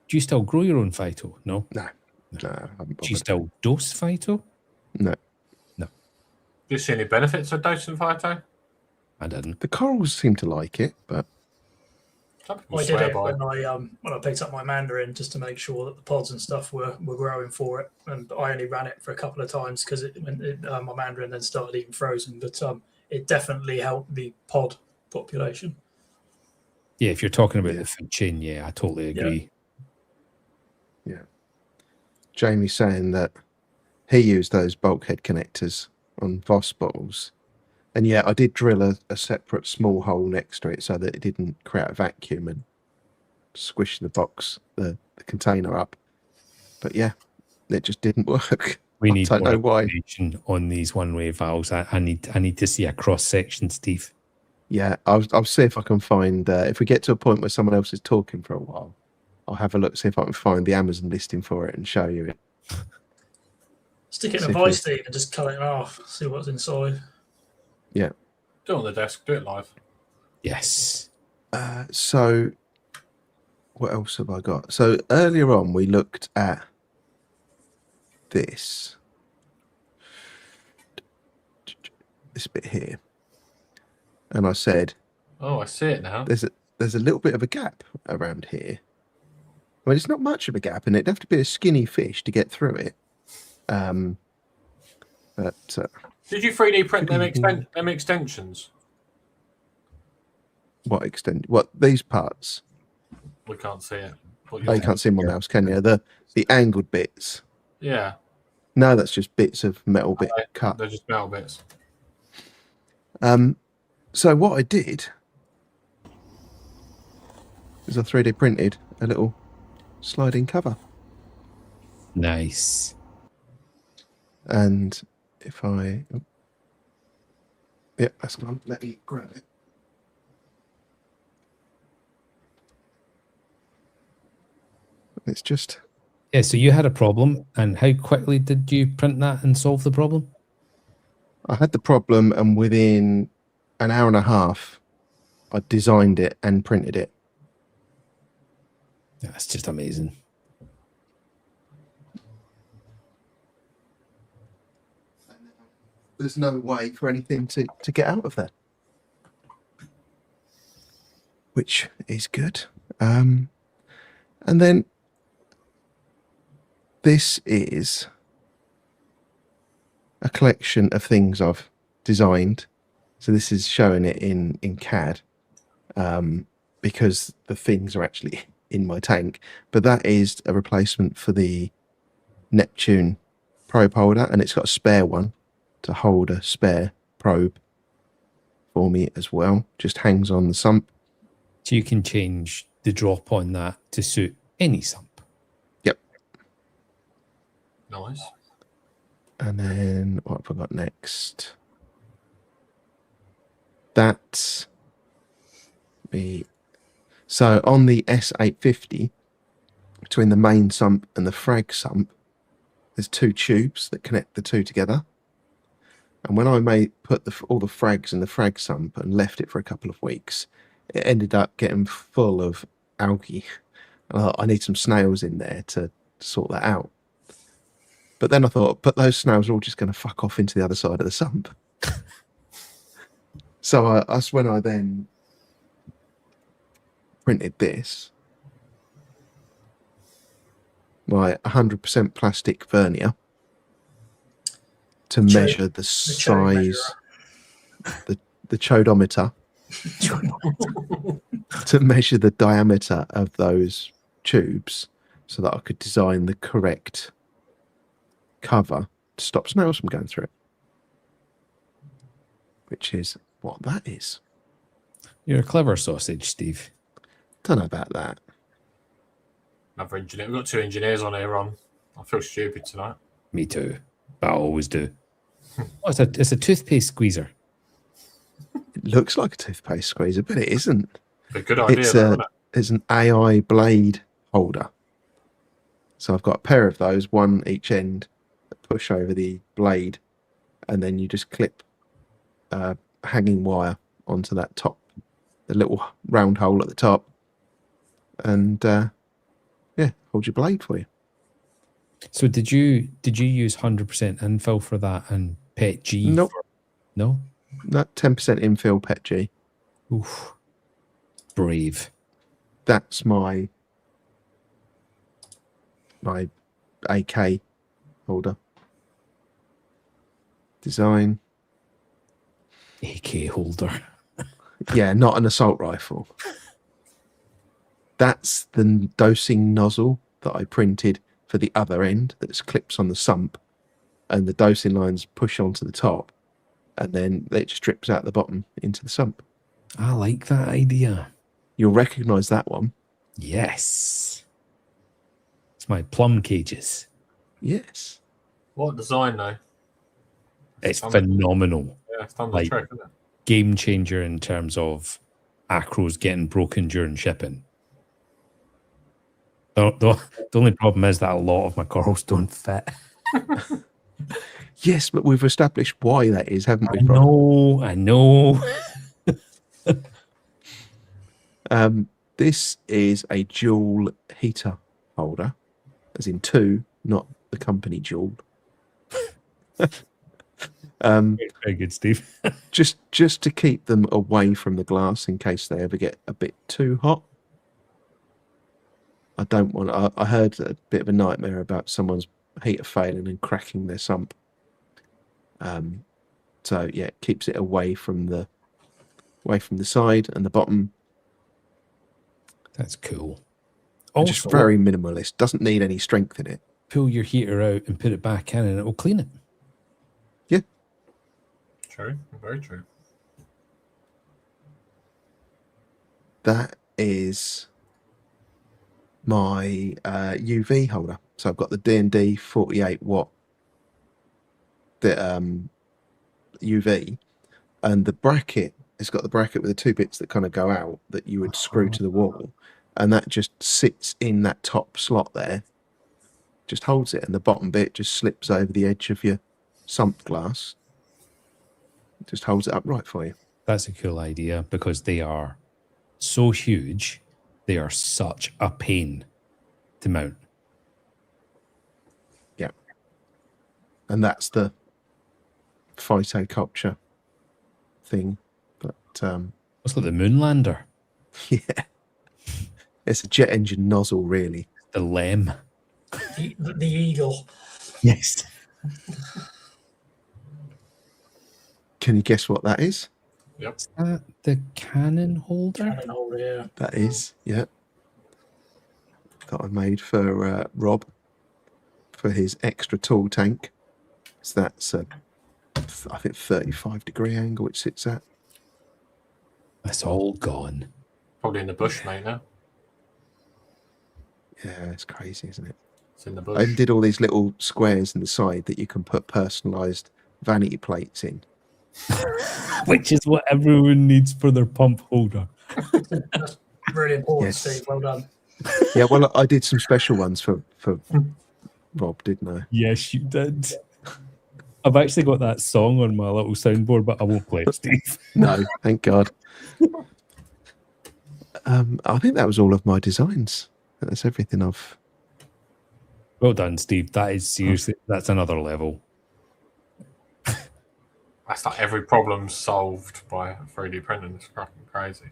Do you still grow your own phyto? No. no, I haven't Do you bothered. still dose phyto? No, Do you see any benefits of dosing phyto? I didn't. the corals seem to like it, but Some people I did swear it by. when I picked up my Mandarin just to make sure that the pods and stuff were growing for it, and I only ran it for a couple of times because my Mandarin then started eating frozen. But it definitely helped the pod population. Yeah, if you're talking about Yeah. the food chain, yeah, I totally agree. Jamie's saying that he used those bulkhead connectors on Voss bottles. And yeah, I did drill a separate small hole next to it so that it didn't create a vacuum and squish the box, the container up. But yeah, it just didn't work. We I need don't more know why. information on these one-way valves. I need to see a cross section, Steve. Yeah, I'll see if I can find. If we get to a point where someone else is talking for a while, I'll have a look, see if I can find the Amazon listing for it and show you it. Stick it in See a if vice steam and just cut it in half. See what's inside. Yeah. Do it on the desk. Do it live. Yes. So, what else have I got? So earlier on, we looked at this bit here, and I said, Oh, I see it now. there's a little bit of a gap around here. I mean, it's not much of a gap, and it'd have to be a skinny fish to get through it. But Did you 3D print them extensions? what extent? What these parts? We can't see it. Oh, you can't see my mouse, can you? The angled bits. Yeah, No, that's just bits of metal bit Okay. cut. they're just metal bits. So what I did is I 3D printed a little sliding cover. Nice. And if I... Oh. Yeah, that's one. Let me grab it. It's just... Yeah, so you had a problem, and how quickly did you print that and solve the problem? I had the problem, and within an hour and a half, I designed it and printed it. That's just amazing. There's no way for anything to get out of there, which is good. And then this is a collection of things I've designed. So this is showing it in CAD because the things are actually in my tank. But that is a replacement for the Neptune probe holder, and it's got a spare one to hold a spare probe for me as well. Just hangs on the sump. So you can change the drop on that to suit any sump. Yep. Nice. And then what have I got next? That's the... So on the S850, between the main sump and the frag sump, there's two tubes that connect the two together. And when I put all the frags in the frag sump and left it for a couple of weeks, it ended up getting full of algae. I need some snails in there to sort that out. But then I thought, but those snails are all just going to fuck off into the other side of the sump. So that's when I then printed this. My 100% plastic vernier to measure the size, the chodometer, to measure the diameter of those tubes so that I could design the correct cover to stop snails from going through it. Which is what that is. You're a clever sausage, Steve. Don't know about that. Another engineer. We've got two engineers on here, Ron. I feel stupid tonight. Me too. But I always do. Oh, it's a toothpaste squeezer. It looks like a toothpaste squeezer, but it isn't. It's a good idea, isn't it? It's an AI blade holder. So I've got a pair of those, one each end, that push over the blade, and then you just clip hanging wire onto that top the little round hole at the top, and hold your blade for you. So did you use 100% infill for that and pet G? Nope. No? That 10% infill pet G. Oof. Brave. That's my AK holder. Design. AK holder. Yeah, not an assault rifle. That's the dosing nozzle that I printed for the other end that clips on the sump, and the dosing lines push onto the top, and then it just drips out the bottom into the sump. I like that idea. You'll recognise that one. Yes. It's my plum cages. Yes. What design though? It's done phenomenal. Yeah, it's done the Like- trick, isn't it? Game changer in terms of acros getting broken during shipping. The only problem is that a lot of my corals don't fit. Yes, but we've established why that is, haven't we? I know. This is a dual heater holder, as in two, not the company dual. Very good, Steve. Just to keep them away from the glass in case they ever get a bit too hot. I don't want. I heard a bit of a nightmare about someone's heater failing and cracking their sump. So yeah, it keeps it away from the side and the bottom. That's cool. Just Also, very minimalist. Doesn't need any strength in it. pull your heater out and put it back in and it will clean it. Yeah. True. Very true. That is my UV holder. So I've got the D&D 48 watt UV, and the bracket, it's got the bracket with the two bits that kind of go out that you would screw to the wall, and that just sits in that top slot there, just holds it, and the bottom bit just slips over the edge of your sump glass, just holds it upright for you. That's a cool idea because they are so huge. They are such a pain to mount. Yeah. And that's the phytoculture thing. But It's like the Moonlander, yeah, it's a jet engine nozzle, really. the Lem. The eagle. Yes. Can you guess what that is? Yep. Is that the cannon holder? Cannon holder, yeah. That is, yeah. That I made for Rob for his extra tall tank. So that's a, I think, 35-degree angle it sits at. That's all gone. Probably in the bush, mate. Now Yeah, it's crazy, isn't it? it's in the I bush. did all these little squares in the side that you can put personalised vanity plates in. Which is what everyone needs for their pump holder. That's really important, Yes. Steve. Well done. Yeah, well, I did some special ones for Rob, didn't I? Yes, you did. I've actually got that song on my little soundboard, but I won't play it, Steve. No, thank God. I think that was all of my designs. That's everything I've... Well done, Steve. That is seriously, that's another level. That's like every problem solved by 3D printing. It's fucking crazy.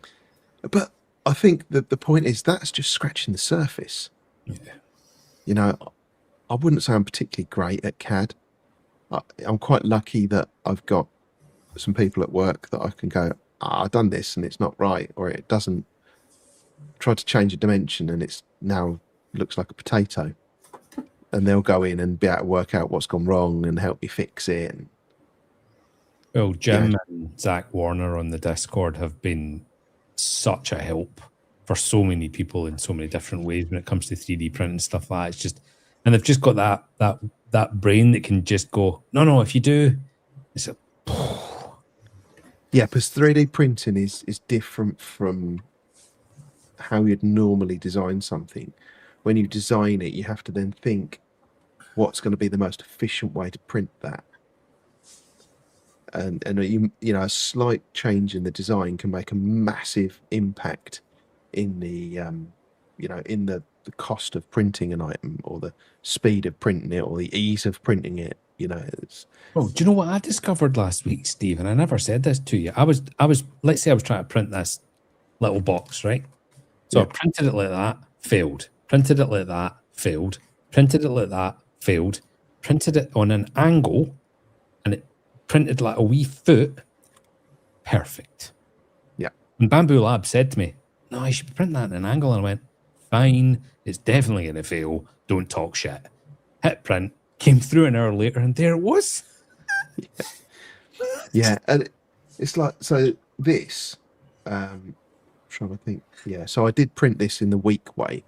But I think that the point is that's just scratching the surface. Yeah. You know, I wouldn't say I'm particularly great at CAD. I'm quite lucky that I've got some people at work that I can go, I've done this and it's not right, or it doesn't. Try to change a dimension and it's now looks like a potato. And they'll go in and be able to work out what's gone wrong and help me fix it. And Well, Jim and Zach Warner on the Discord have been such a help for so many people in so many different ways when it comes to 3D print and stuff like that. It's just, and they've just got that brain that can just go, no, if you do, it's a, yeah, because 3D printing is different from how you'd normally design something. When you design it, you have to then think what's going to be the most efficient way to print that. and you know, a slight change in the design can make a massive impact in the you know, in the cost of printing an item, or the speed of printing it, or the ease of printing it. You know, it's Oh, do you know what I discovered last week, Steve? And I never said this to you. I was. Let's say I was trying to print this little box, right? So I printed it like that, failed. Printed it like that, failed. Printed it like that, failed. Printed it on an angle, and it printed like a wee foot. Perfect. Yeah. And Bamboo Lab said to me, "No, you should print that at an angle." And I went, "Fine, it's definitely going to fail. Don't talk shit." Hit print. Came through an hour later, and there it was. Yeah, and it's like, so this, trying to think. Yeah, so I did print this in the weak way.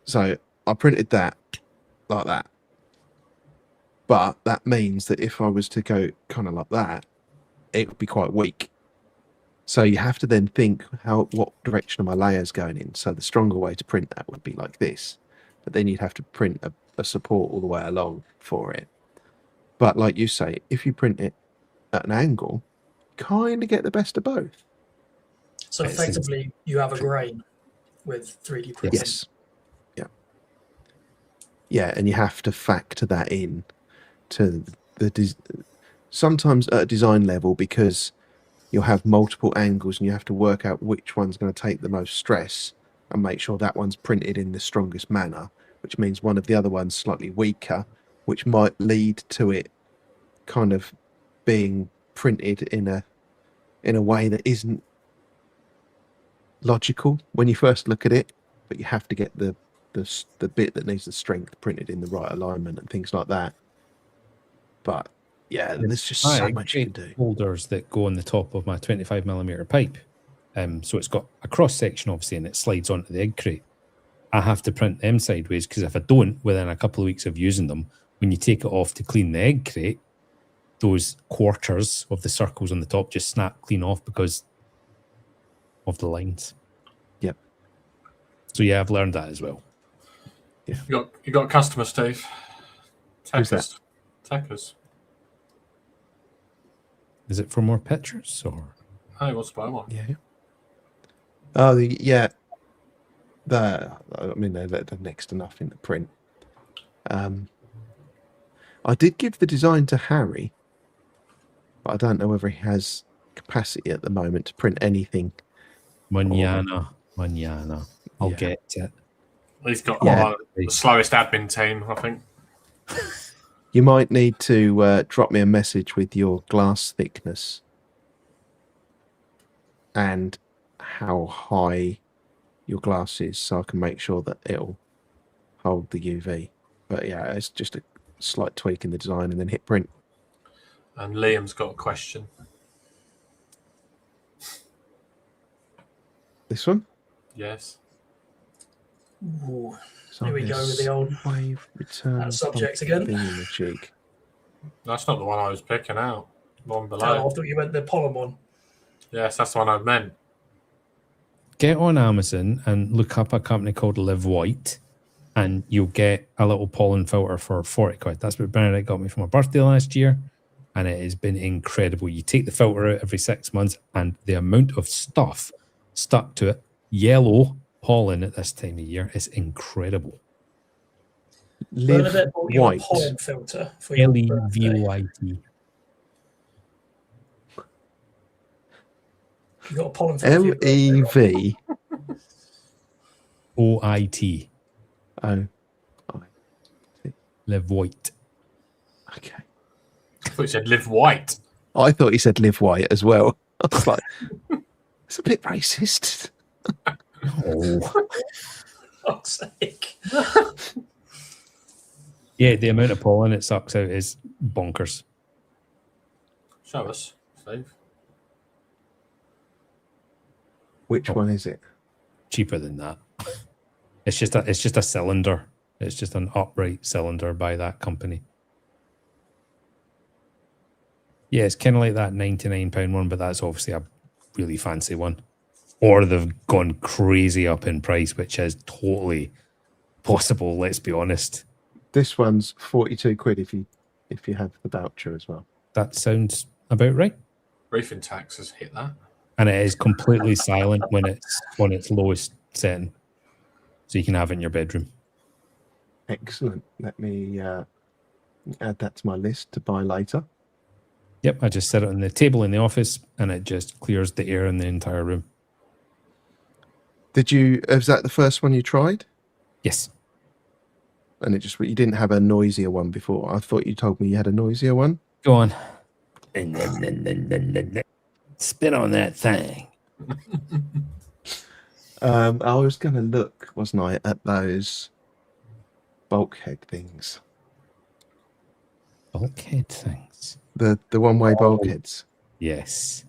So I printed that like that. But that means that if I was to go kind of like that, it would be quite weak. So you have to then think what direction are my layers going in. So the stronger way to print that would be like this. But then you'd have to print a support all the way along for it. But like you say, if you print it at an angle, kind of get the best of both. So effectively, you have a grain with 3D printing. Yes. Yeah. Yeah, and you have to factor that in to sometimes at a design level, because you'll have multiple angles and you have to work out which one's going to take the most stress and make sure that one's printed in the strongest manner, which means one of the other ones slightly weaker, which might lead to it kind of being printed in a way that isn't logical when you first look at it, but you have to get the bit that needs the strength printed in the right alignment and things like that. But yeah, there's just so much you can do. Holders that go on the top of my 25mm pipe. So it's got a cross section, obviously, and it slides onto the egg crate. I have to print them sideways, because if I don't, within a couple of weeks of using them, when you take it off to clean the egg crate, those quarters of the circles on the top just snap clean off because of the lines. Yep. So yeah, I've learned that as well. Yeah. You got a customer, Steve. Who's that? Techers. Is it for more pictures or? Oh, he wants to buy one. Yeah. Oh, yeah. I mean, they're next to nothing to print. I did give the design to Harry, but I don't know whether he has capacity at the moment to print anything. Mañana. I'll Yeah. get it. He's got Yeah. the slowest admin team, I think. You might need to drop me a message with your glass thickness and how high your glass is, so I can make sure that it'll hold the UV. But yeah, it's just a slight tweak in the design and then hit print. And Liam's got a question. This one? Yes. Ooh, So here we go with the old wave return subject again. thingamajig. That's not the one I was picking out. The one Oh, below. I thought you meant the pollen one. Yes, that's the one I meant. Get on Amazon and look up a company called Live White, and you'll get a little pollen filter for 40 quid. That's what Bernadette got me for my birthday last year, and it has been incredible. You take the filter out every 6 months, and the amount of stuff stuck to it, pollen at this time of year, is incredible. Live Bernadette bought you a White. pollen filter for your birthday. LEVYT. You got a pollen filter. for your birthday, OIT. LEVO. Live White. Okay. I thought you said live white. I thought he said Live White as well. I was like, it's a bit racist. Oh. fuck's sake. Yeah, the amount of pollen it sucks out is bonkers. Show us, Steve. Which one is it? Cheaper than that. It's just a cylinder. It's just an upright cylinder by that company. Yeah, it's kind of like that £99 one, but that's obviously a really fancy one. Or they've gone crazy up in price, which is totally possible, let's be honest. This one's 42 quid if you have the voucher as well. That sounds about right. Reefing tax has hit that. And it is completely silent when it's on its lowest setting. So you can have it in your bedroom. Excellent. Let me add that to my list to buy later. Yep, I just set it on the table in the office and it just clears the air in the entire room. Was that the first one you tried? Yes. And you didn't have a noisier one before. I thought you told me you had a noisier one. Go on. Spit on that thing. I was going to look, wasn't I, at those bulkhead things. Bulkhead things. The one-way bulkheads. Yes.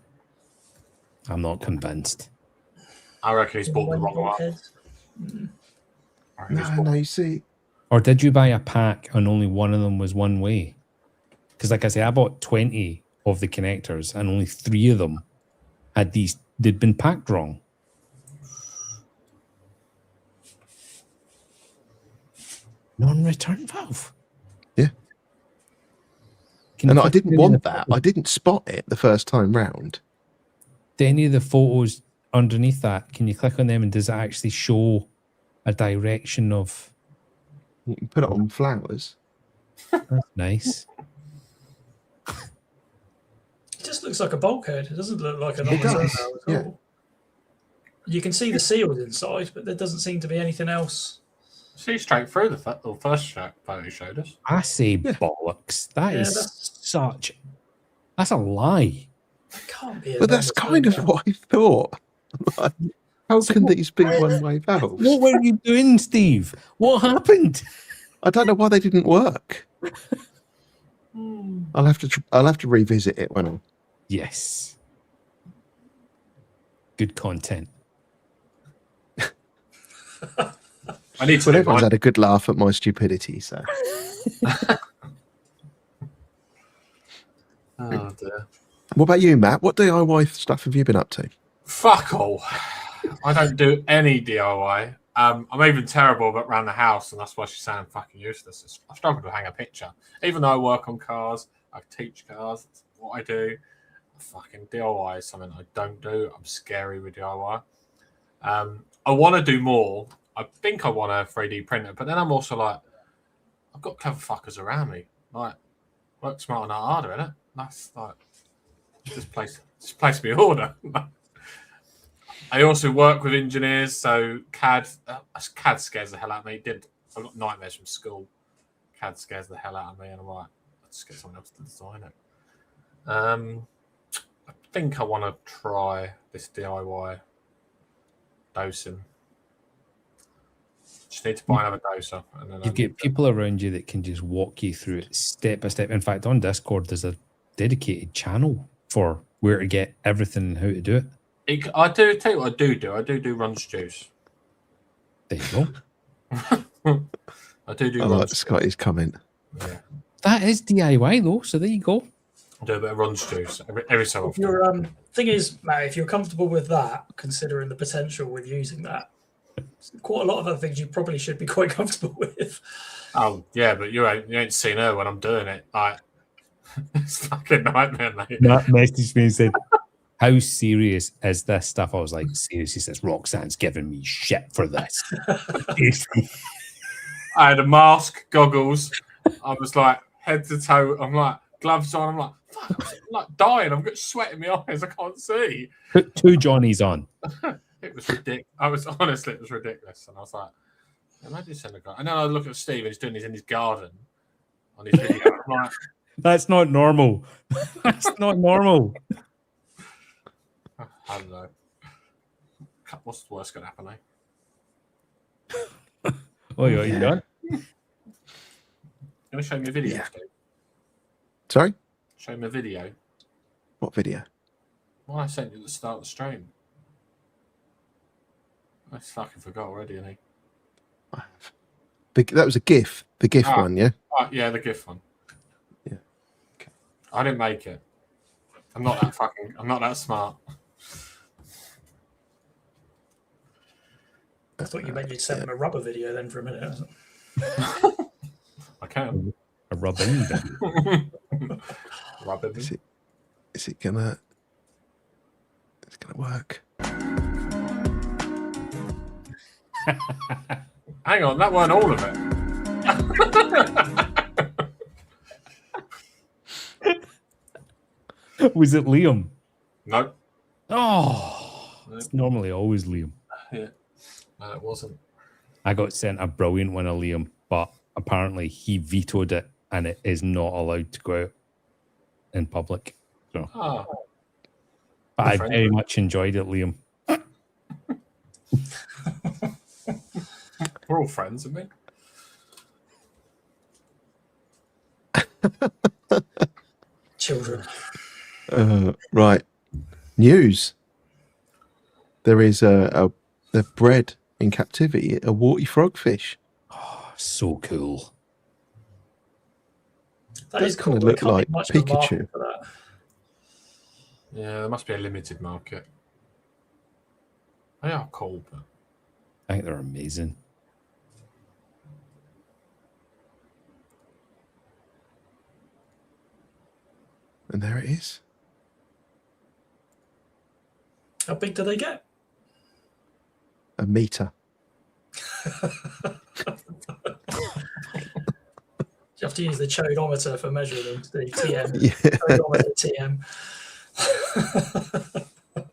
I'm not convinced. I reckon he's bought the wrong one. No, you see. Or did you buy a pack and only one of them was one way? Because like I say, I bought 20 of the connectors and only 3 of them they'd been packed wrong. Non-return valve. Yeah. And I didn't want that. I didn't spot it the first time round. Do any of the photos underneath that, can you click on them and does it actually show a direction of... You can put it on flowers. That's nice. It just looks like a bulkhead. It doesn't look like an It does, at all. yeah. You can see the seals inside, but there doesn't seem to be anything else. See straight through the first photo you showed us. I say bollocks. That's a lie. It can't be. But that's kind of what I thought. Like, how can these be one-way valves? What were you doing, Steve? What happened? I don't know why they didn't work. I'll have to revisit it when I... Yes. Good content. I need to. Well, everyone's had a good laugh at my stupidity, so. Oh dear. What about you, Matt? What DIY stuff have you been up to? Fuck all. I don't do any DIY. I'm even terrible around the house, and that's why she's saying fucking useless. I struggle to hang a picture. Even though I work on cars, I teach cars, that's what I do. Fucking DIY is something I don't do. I'm scary with DIY. I want to do more. I think I want a 3D printer, but then I'm also like, I've got clever fuckers around me. Like, work smarter, not harder, innit? That's like, just place me order. I also work with engineers, so CAD scares the hell out of me. I've got nightmares from school. CAD scares the hell out of me, and I'm like, let's get someone else to design it. I think I want to try this DIY dosing. Just need to buy another doser. And then You get people around you that can just walk you through it step by step. In fact, on Discord, there's a dedicated channel for where to get everything and how to do it. I do tell you what I do. I do runge juice. There you go. I do I like Scotty's comment. Yeah. That is DIY though, so there you go. I do a bit of runge juice every so If often. you're, thing is, Matt, if you're comfortable with that, considering the potential with using that, quite a lot of other things you probably should be quite comfortable with. Oh yeah, but you ain't seen her when I'm doing it. Like, it's fucking nightmare, mate. Matt messaged me and said, how serious is this stuff? I was like, seriously, says Roxanne's giving me shit for this. I had a mask, goggles. I was like head to toe. I'm like gloves on. I'm like, fuck, I'm like dying. I've got sweat in my eyes. I can't see. Put 2 Johnnies on. It was ridiculous. It was ridiculous. And I was like, imagine sending a guy. And then I look at Steve and he's doing this in his garden on his video. I'm like, That's not normal. That's not normal. I don't know. What's the worst going to happen, Oh, you done? You want to show me a video, Yeah. Steve? Sorry? Show me a video. What video? Well, I sent you at the start of the stream. I fucking forgot already, didn't he? I have. That was a GIF. The GIF one, yeah? Oh, yeah, the GIF one. Yeah. Okay. I didn't make it. I'm not that smart. I thought you meant you'd send them a rubber video then for a minute. I can. A rubbing. Rubbing me. Is it gonna? It's gonna work. Hang on, that weren't all of it. Was it Liam? No. Oh, Nope. it's normally always Liam. Yeah. No, it wasn't. I got sent a brilliant one of Liam, but apparently he vetoed it and it is not allowed to go out in public. So, Ah. but I friend. very much enjoyed it, Liam. We're all friends, aren't we? Children. Right. News. There is a they've bred in captivity a warty frogfish. Oh, so cool. That Does is cool. kinda There look can't be like much of a market Pikachu. for that. Yeah, there must be a limited market. They are cool, but I think they're amazing. And there it is. How big do they get? A meter. You have to use the chodometer for measuring them. The TM. Yeah. Chodometer TM.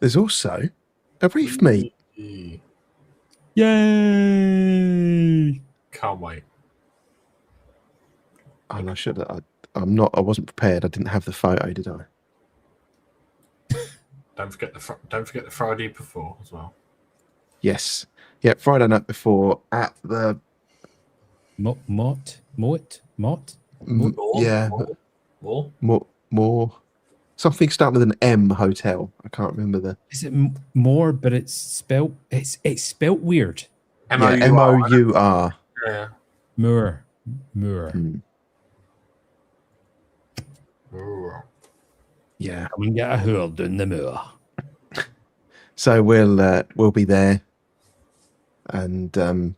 There's also a reef meat. Yay! can't wait. And I should. I wasn't prepared. I didn't have the photo, did I? Don't forget the Friday before as well. Yes. Yeah. Friday night before at the. Mott? Yeah. More. Something starting with an M hotel. I can't remember the. Is it more? But it's spelt weird. MOUR. Yeah. Moor. Hmm. Ooh. Yeah. Come and get a herd in the moor. So we'll be there, and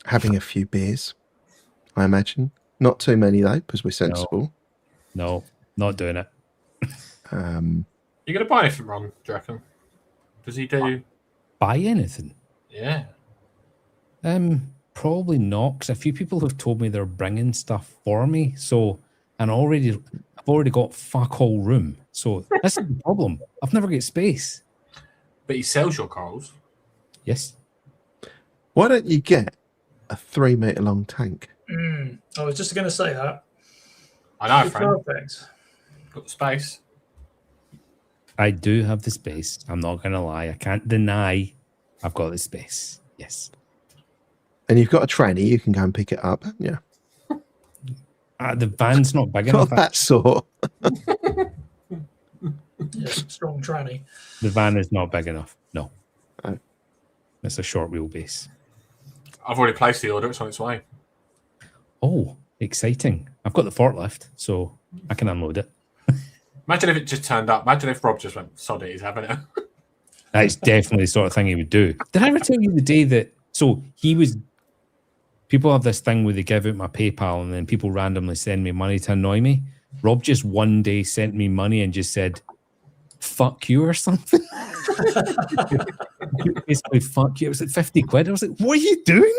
having a few beers. I imagine not too many though, because we're sensible. No, not doing it. You gonna buy anything, Ron? Do you reckon? Does he do? Buy anything? Yeah. Probably not, because a few people have told me they're bringing stuff for me. So, and I've already got fuck all room. So that's the problem. I've never got space. But he sells your corals. Yes. Why don't you get a 3 meter long tank? I was just going to say that. I know, You're friend. perfect. Got the space. I do have the space. I'm not going to lie. I can't deny I've got the space. Yes. And you've got a tranny, you can go and pick it up, haven't you? The van's not big Got enough. that sort. Yes, strong tranny. The van is not big enough. No. Oh. It's a short wheelbase. I've already placed the order. It's on its way. Oh, exciting. I've got the forklift, so I can unload it. Imagine if it just turned up. Imagine if Rob just went, sod it, he's having it. That's definitely the sort of thing he would do. Did I ever tell you the day that... So he was... People have this thing where they give out my PayPal and then people randomly send me money to annoy me. Rob just one day sent me money and just said, fuck you or something. Basically, fuck you. It was like 50 quid. I was like, what are you doing?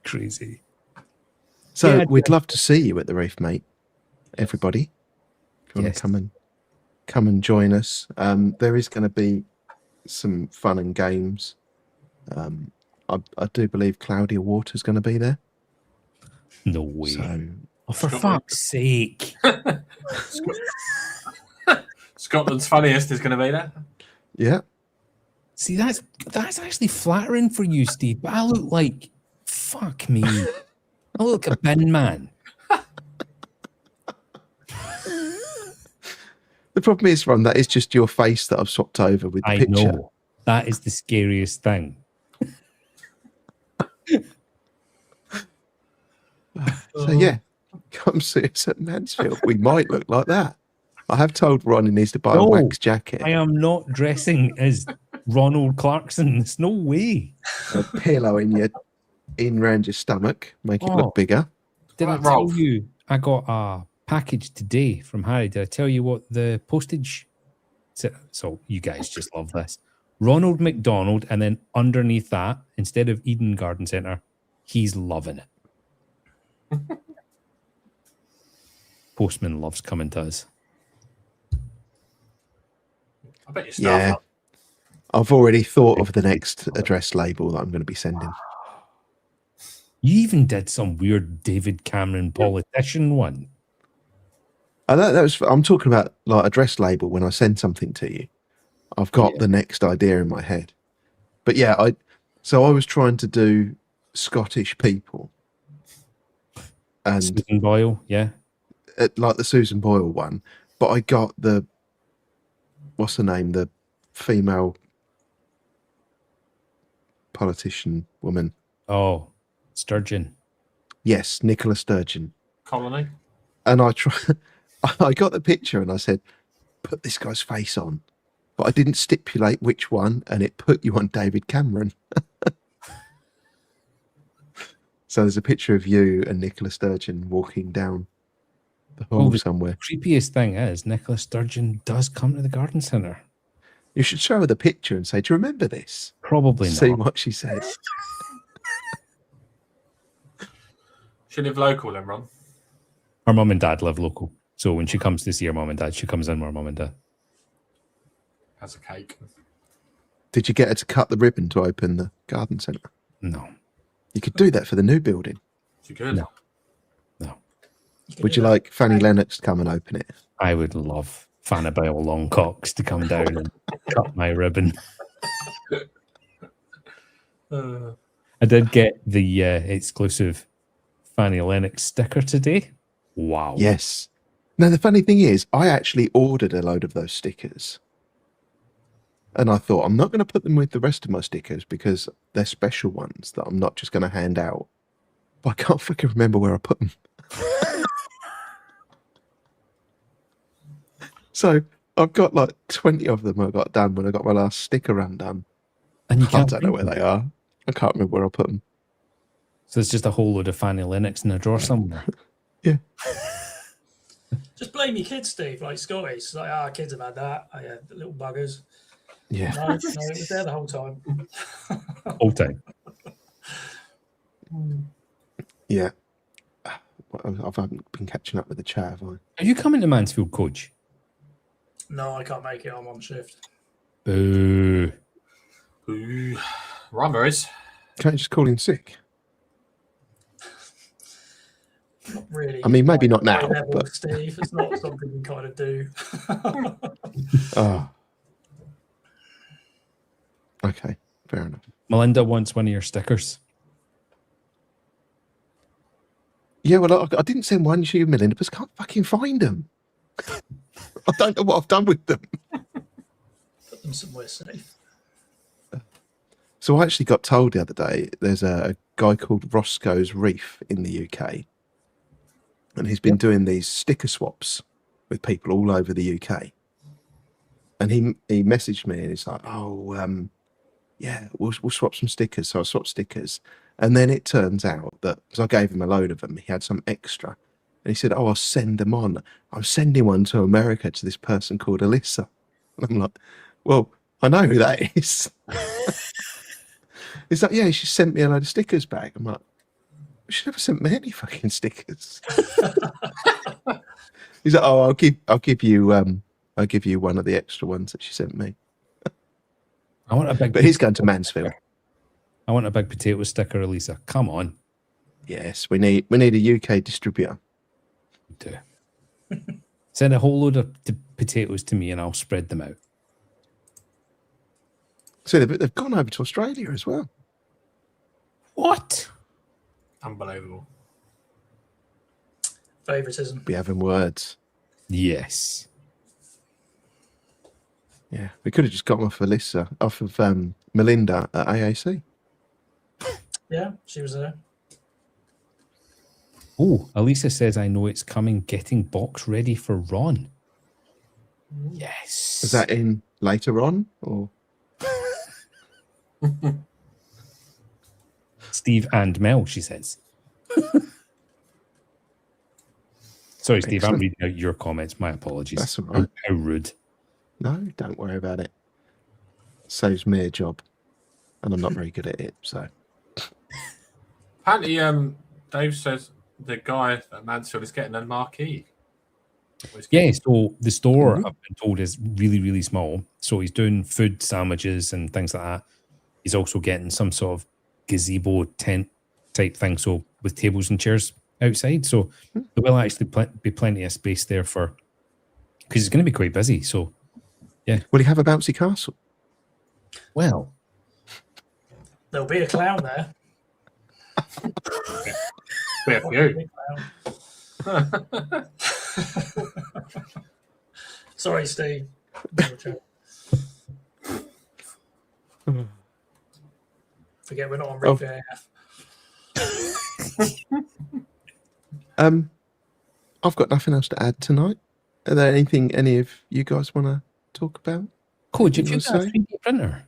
Crazy. So Yeah, we'd love to see you at the reef, mate. Everybody. If you want Yes. to come and join us. There is going to be some fun and games. I do believe Claudia Water's going to be there. No way. So Oh, for fuck's sake. Scotland's funniest is going to be there. yeah. See, that's actually flattering for you, Steve, but I look like, fuck me. I look like a bin man. The problem is, Ron, that is just your face that I've swapped over with the I picture. know. That is the scariest thing. So yeah, come see us at Mansfield. We might look like that. I have told Ron he needs to buy a No, wax jacket, I am not dressing as Ronald Clarkson. There's no way. a pillow in around your stomach, make it Oh. look bigger. Did Right, I tell Rolf. you I got a package today from Harry? Did I tell you what the postage? So you guys just love this. Ronald McDonald, and then underneath that, instead of Eden Garden Centre, he's loving it. Postman loves coming to us. I bet your staff. Yeah. I've already thought of the next address label that I'm going to be sending. You even did some weird David Cameron politician one. I'm talking about like address label when I send something to you. I've got the next idea in my head. But yeah, I was trying to do Scottish people. And Susan Boyle, yeah. Like the Susan Boyle one, but I got what's her name? The female politician woman. Oh, Sturgeon. Yes, Nicola Sturgeon. Colony. And I got the picture and I said, put this guy's face on. But I didn't stipulate which one, and it put you on David Cameron. So there's a picture of you and Nicola Sturgeon walking down the hall somewhere. Creepiest thing is Nicola Sturgeon does come to the garden centre. You should show her the picture and say, do you remember this? Probably See not. what she says. She live local then, Ron. Her mum and dad live local. So when she comes to see her mum and dad, she comes in with her mum and dad. Has a cake. Did you get her to cut the ribbon to open the garden centre? No. You could do that for the new building. She could. No. Would you like Fanny Lennox to come and open it? I would love Fannibal Longcocks to come down and cut my ribbon. I did get the exclusive Fanny Lennox sticker today. Wow. Yes. Now, the funny thing is, I actually ordered a load of those stickers. And I thought, I'm not going to put them with the rest of my stickers because they're special ones that I'm not just going to hand out. But I can't fucking remember where I put them. So I've got like 20 of them I got done when I got my last sticker run done. And I don't know where they are. I can't remember where I put them. So it's just a whole load of Fanny Lennox in a drawer somewhere. Yeah. Just blame your kids, Steve, like Scotty. It's like, kids have had that. Oh, yeah, the little buggers. Yeah. No, it was there the whole time. Whole time. Yeah. I've been catching up with the chat, have I? Are you coming to Mansfield, Koje? No, I can't make it. I'm on shift. Boo. Ooh. Rather is. Can't you just call in sick? Not really. I mean, maybe not high now, level, but... Steve, it's not something we kind of do. Oh. Okay, fair enough. Melinda wants one of your stickers. Yeah, well, I didn't send one to you, Melinda, because I can't fucking find them. I don't know what I've done with them. Put them somewhere safe. So I actually got told the other day there's a guy called Roscoe's Reef in the UK. And he's been doing these sticker swaps with people all over the UK. And he messaged me and he's like, yeah, we'll swap some stickers. So I swapped stickers. And then it turns out that, because I gave him a load of them, he had some extra. And he said, I'll send them on. I'm sending one to America to this person called Alyssa. And I'm like, well, I know who that is. He's like, yeah, she sent me a load of stickers back. I'm like, she never sent me any fucking stickers. He's like, oh, I'll give you one of the extra ones that she sent me. I want a big. But he's going to Mansfield. I want a big potato sticker, Elisa. Come on. Yes, we need a UK distributor. Do. Send a whole load of potatoes to me and I'll spread them out. So they've gone over to Australia as well. What? Unbelievable. Favoritism. Be having words. Yes. Yeah, we could have just got them off of Melinda at AAC. Yeah, she was there. Oh, Elisa says, I know it's coming, getting box ready for Ron. Yes. Is that in later on? Or Steve and Mel, she says. Sorry, Steve, I'm Excellent. reading out your comments. My apologies. That's all right. How rude. No, don't worry about it. Saves me a job, and I'm not very good at it. So Apparently, Dave says the guy at Mansfield is getting a marquee. Yeah, so the store, Mhm. I've been told, is really, really small. So he's doing food sandwiches and things like that. He's also getting some sort of gazebo tent type thing, so with tables and chairs outside. So there will actually be plenty of space there for, because it's going to be quite busy. So, will he have a bouncy castle? well, There'll be a clown there. Be a few. Big clown. Sorry, Steve. Forget we're not on Reefing AF. I've got nothing else to add tonight. Are there anything any of you guys want to talk about? Coach, if You you got a say? 3D printer,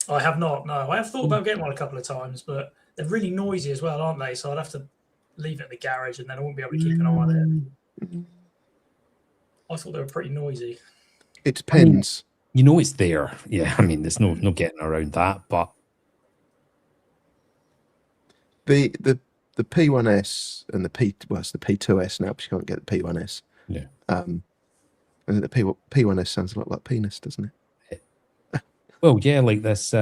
I have not. No, I have thought about getting one a couple of times, but they're really noisy as well, aren't they? So I'd have to leave it in the garage, and then I won't be able to keep an eye on it. I thought they were pretty noisy. It depends. you know it's there. Yeah, I mean, there's no getting around that. But The P1S and the it's the P2S now, but you can't get the P1S. Yeah. And the P1S sounds a lot like penis, doesn't it? well, yeah, like this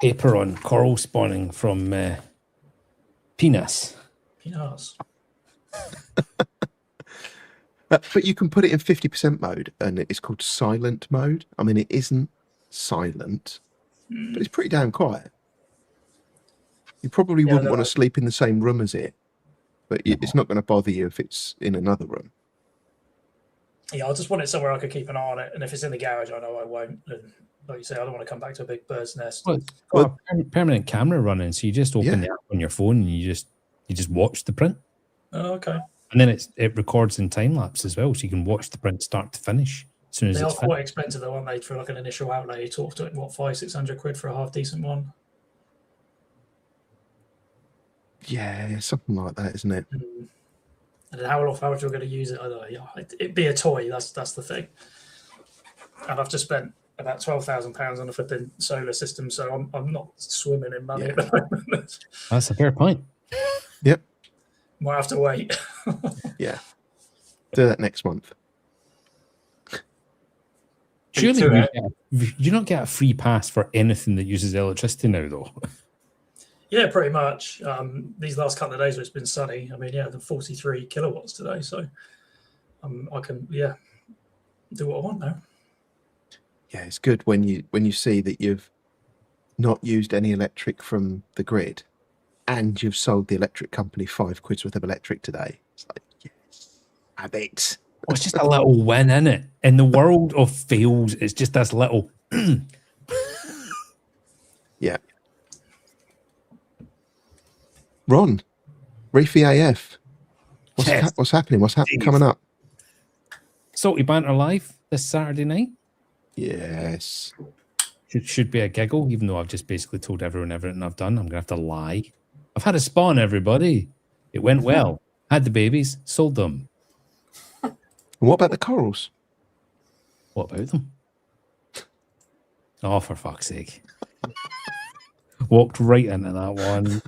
paper on coral spawning from penis. Peanuts. But you can put it in 50% mode, and it's called silent mode. I mean, it isn't silent, but it's pretty damn quiet. You probably wouldn't want to sleep in the same room as it, but it's not going to bother you if it's in another room. Yeah, I just want it somewhere I could keep an eye on it, and if it's in the garage, I know I won't. And like you say, I don't want to come back to a big bird's nest. Well, it's got a permanent camera running, so you just open the app on your phone and you just watch the print. Oh, okay. And then it records in time lapse as well, so you can watch the print start to finish as soon as They are it's quite finished. expensive though, aren't they? For like an initial outlay, you talked to it, what, 500-600 quid for a half decent one. Yeah, something like that, isn't it? And then how often you're going to use it? I don't know. Yeah, it'd be a toy. That's the thing. And I've just spent about £12,000 on a flipping solar system, so I'm not swimming in money at the moment. That's a fair point. Yep. Might have to wait. Yeah. Do that next month. Surely you don't get a free pass for anything that uses electricity now, though. Yeah, pretty much. These last couple of days where it's been sunny, I mean, yeah, the 43 kilowatts today, so I can, do what I want now. Yeah, it's good when you see that you've not used any electric from the grid, and you've sold the electric company £5 worth of electric today. It's like, yes, have it. Well, it's just a little win, isn't it? In the world of fails, it's just this little. Yeah. Ron, Reefy AF. What's happening? What's coming up? Salty Banter Live this Saturday night. Yes. Should be a giggle, even though I've just basically told everyone everything I've done. I'm going to have to lie. I've had a spawn, everybody. It went well. Had the babies, sold them. And what about the corals? What about them? Oh, for fuck's sake. Walked right into that one.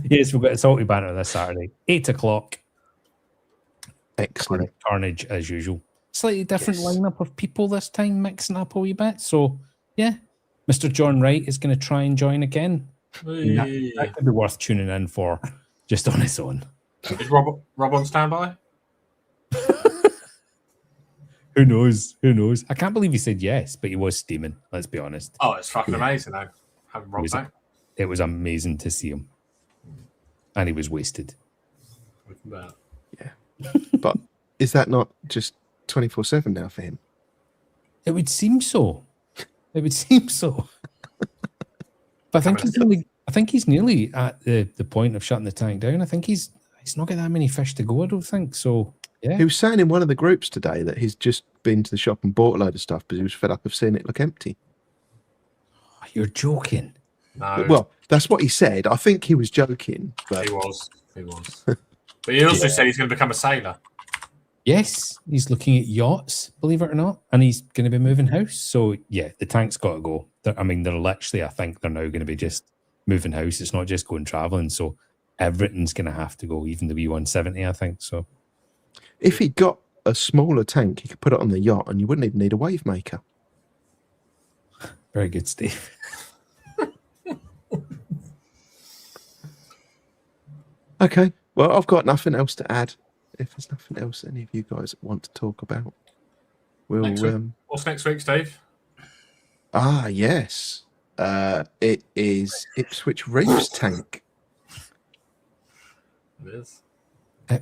Yes, we've got a Salty Banter this Saturday. 8 o'clock. Excellent. Carnage as usual. Slightly different lineup of people this time, mixing up a wee bit. So, yeah. Mr. John Wright is going to try and join again. That could be worth tuning in for just on its own. Is Rob on standby? Who knows? Who knows? I can't believe he said yes, but he was steaming. Let's be honest. Oh, it's fucking amazing though. Having Rob back. It was amazing to see him, and he was wasted. Yeah, but is that not just 24/7 now for him? It would seem so. It would seem so. But I think he's nearly at the point of shutting the tank down. I think he's not got that many fish to go. I don't think so. Yeah. He was saying in one of the groups today that he's just been to the shop and bought a load of stuff because he was fed up of seeing it look empty. You're joking. No, Well, that's what he said. I think he was joking. But he was. But he also said he's going to become a sailor. Yes, he's looking at yachts, believe it or not, and he's going to be moving house. So yeah, the tank's got to go. I mean, they're literally, I think they're now going to be just moving house. It's not just going traveling. So everything's going to have to go, even the V170, I think. So if he got a smaller tank, he could put it on the yacht, and you wouldn't even need a wave maker. very good, Steve. Okay. Well, I've got nothing else to add. If there's nothing else any of you guys want to talk about, we'll. What's next week, Steve? Yes. It is Ipswich Reef's tank. It is.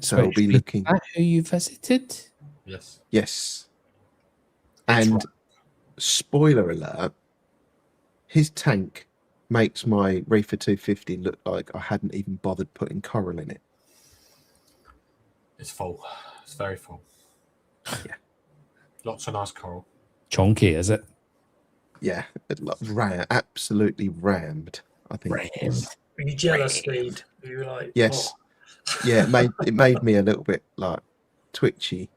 So I'll be looking. At who you visited? Yes. Yes. And spoiler alert, his tank makes my Reefer 250 look like I hadn't even bothered putting coral in it. It's full. It's very full. Yeah. Lots of nice coral. Chonky, is it? Yeah, absolutely rammed. I think. Rammed. Were you jealous, Steve? You were like, Yes. oh. Yeah, it made me a little bit like twitchy,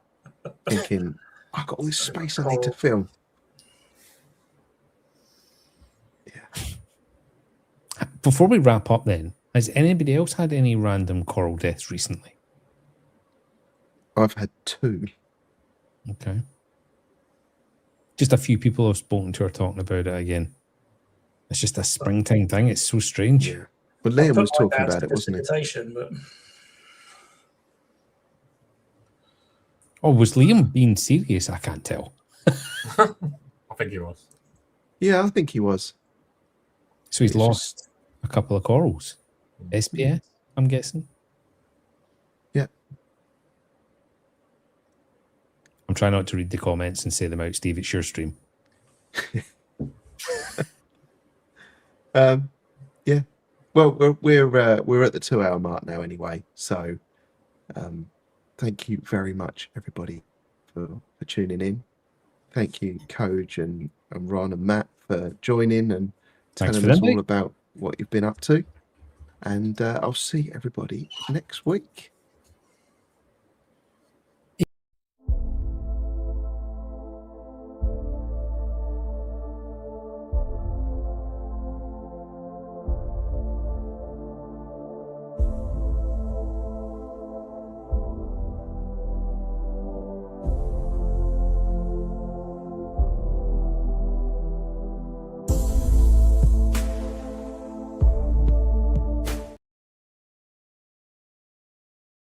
thinking I've got all this space I need to film. Yeah. Before we wrap up, then, has anybody else had any random coral deaths recently? I've had 2. Okay. Just a few people I've spoken to are talking about it again. It's just a springtime thing. It's so strange. Yeah. But Liam was talking about it, wasn't he? But Oh, was Liam being serious? I can't tell. I think he was. Yeah, I think he was. So he's It's lost a couple of corals. SPS, I'm guessing. Yeah. I'm trying not to read the comments and say them out, Steve. It's your stream. Yeah. Well, we're at the 2-hour mark now anyway. So, thank you very much, everybody, for tuning in. Thank you, Koje and Ron and Matt, for joining and telling us all about what you've been up to. And I'll see everybody next week.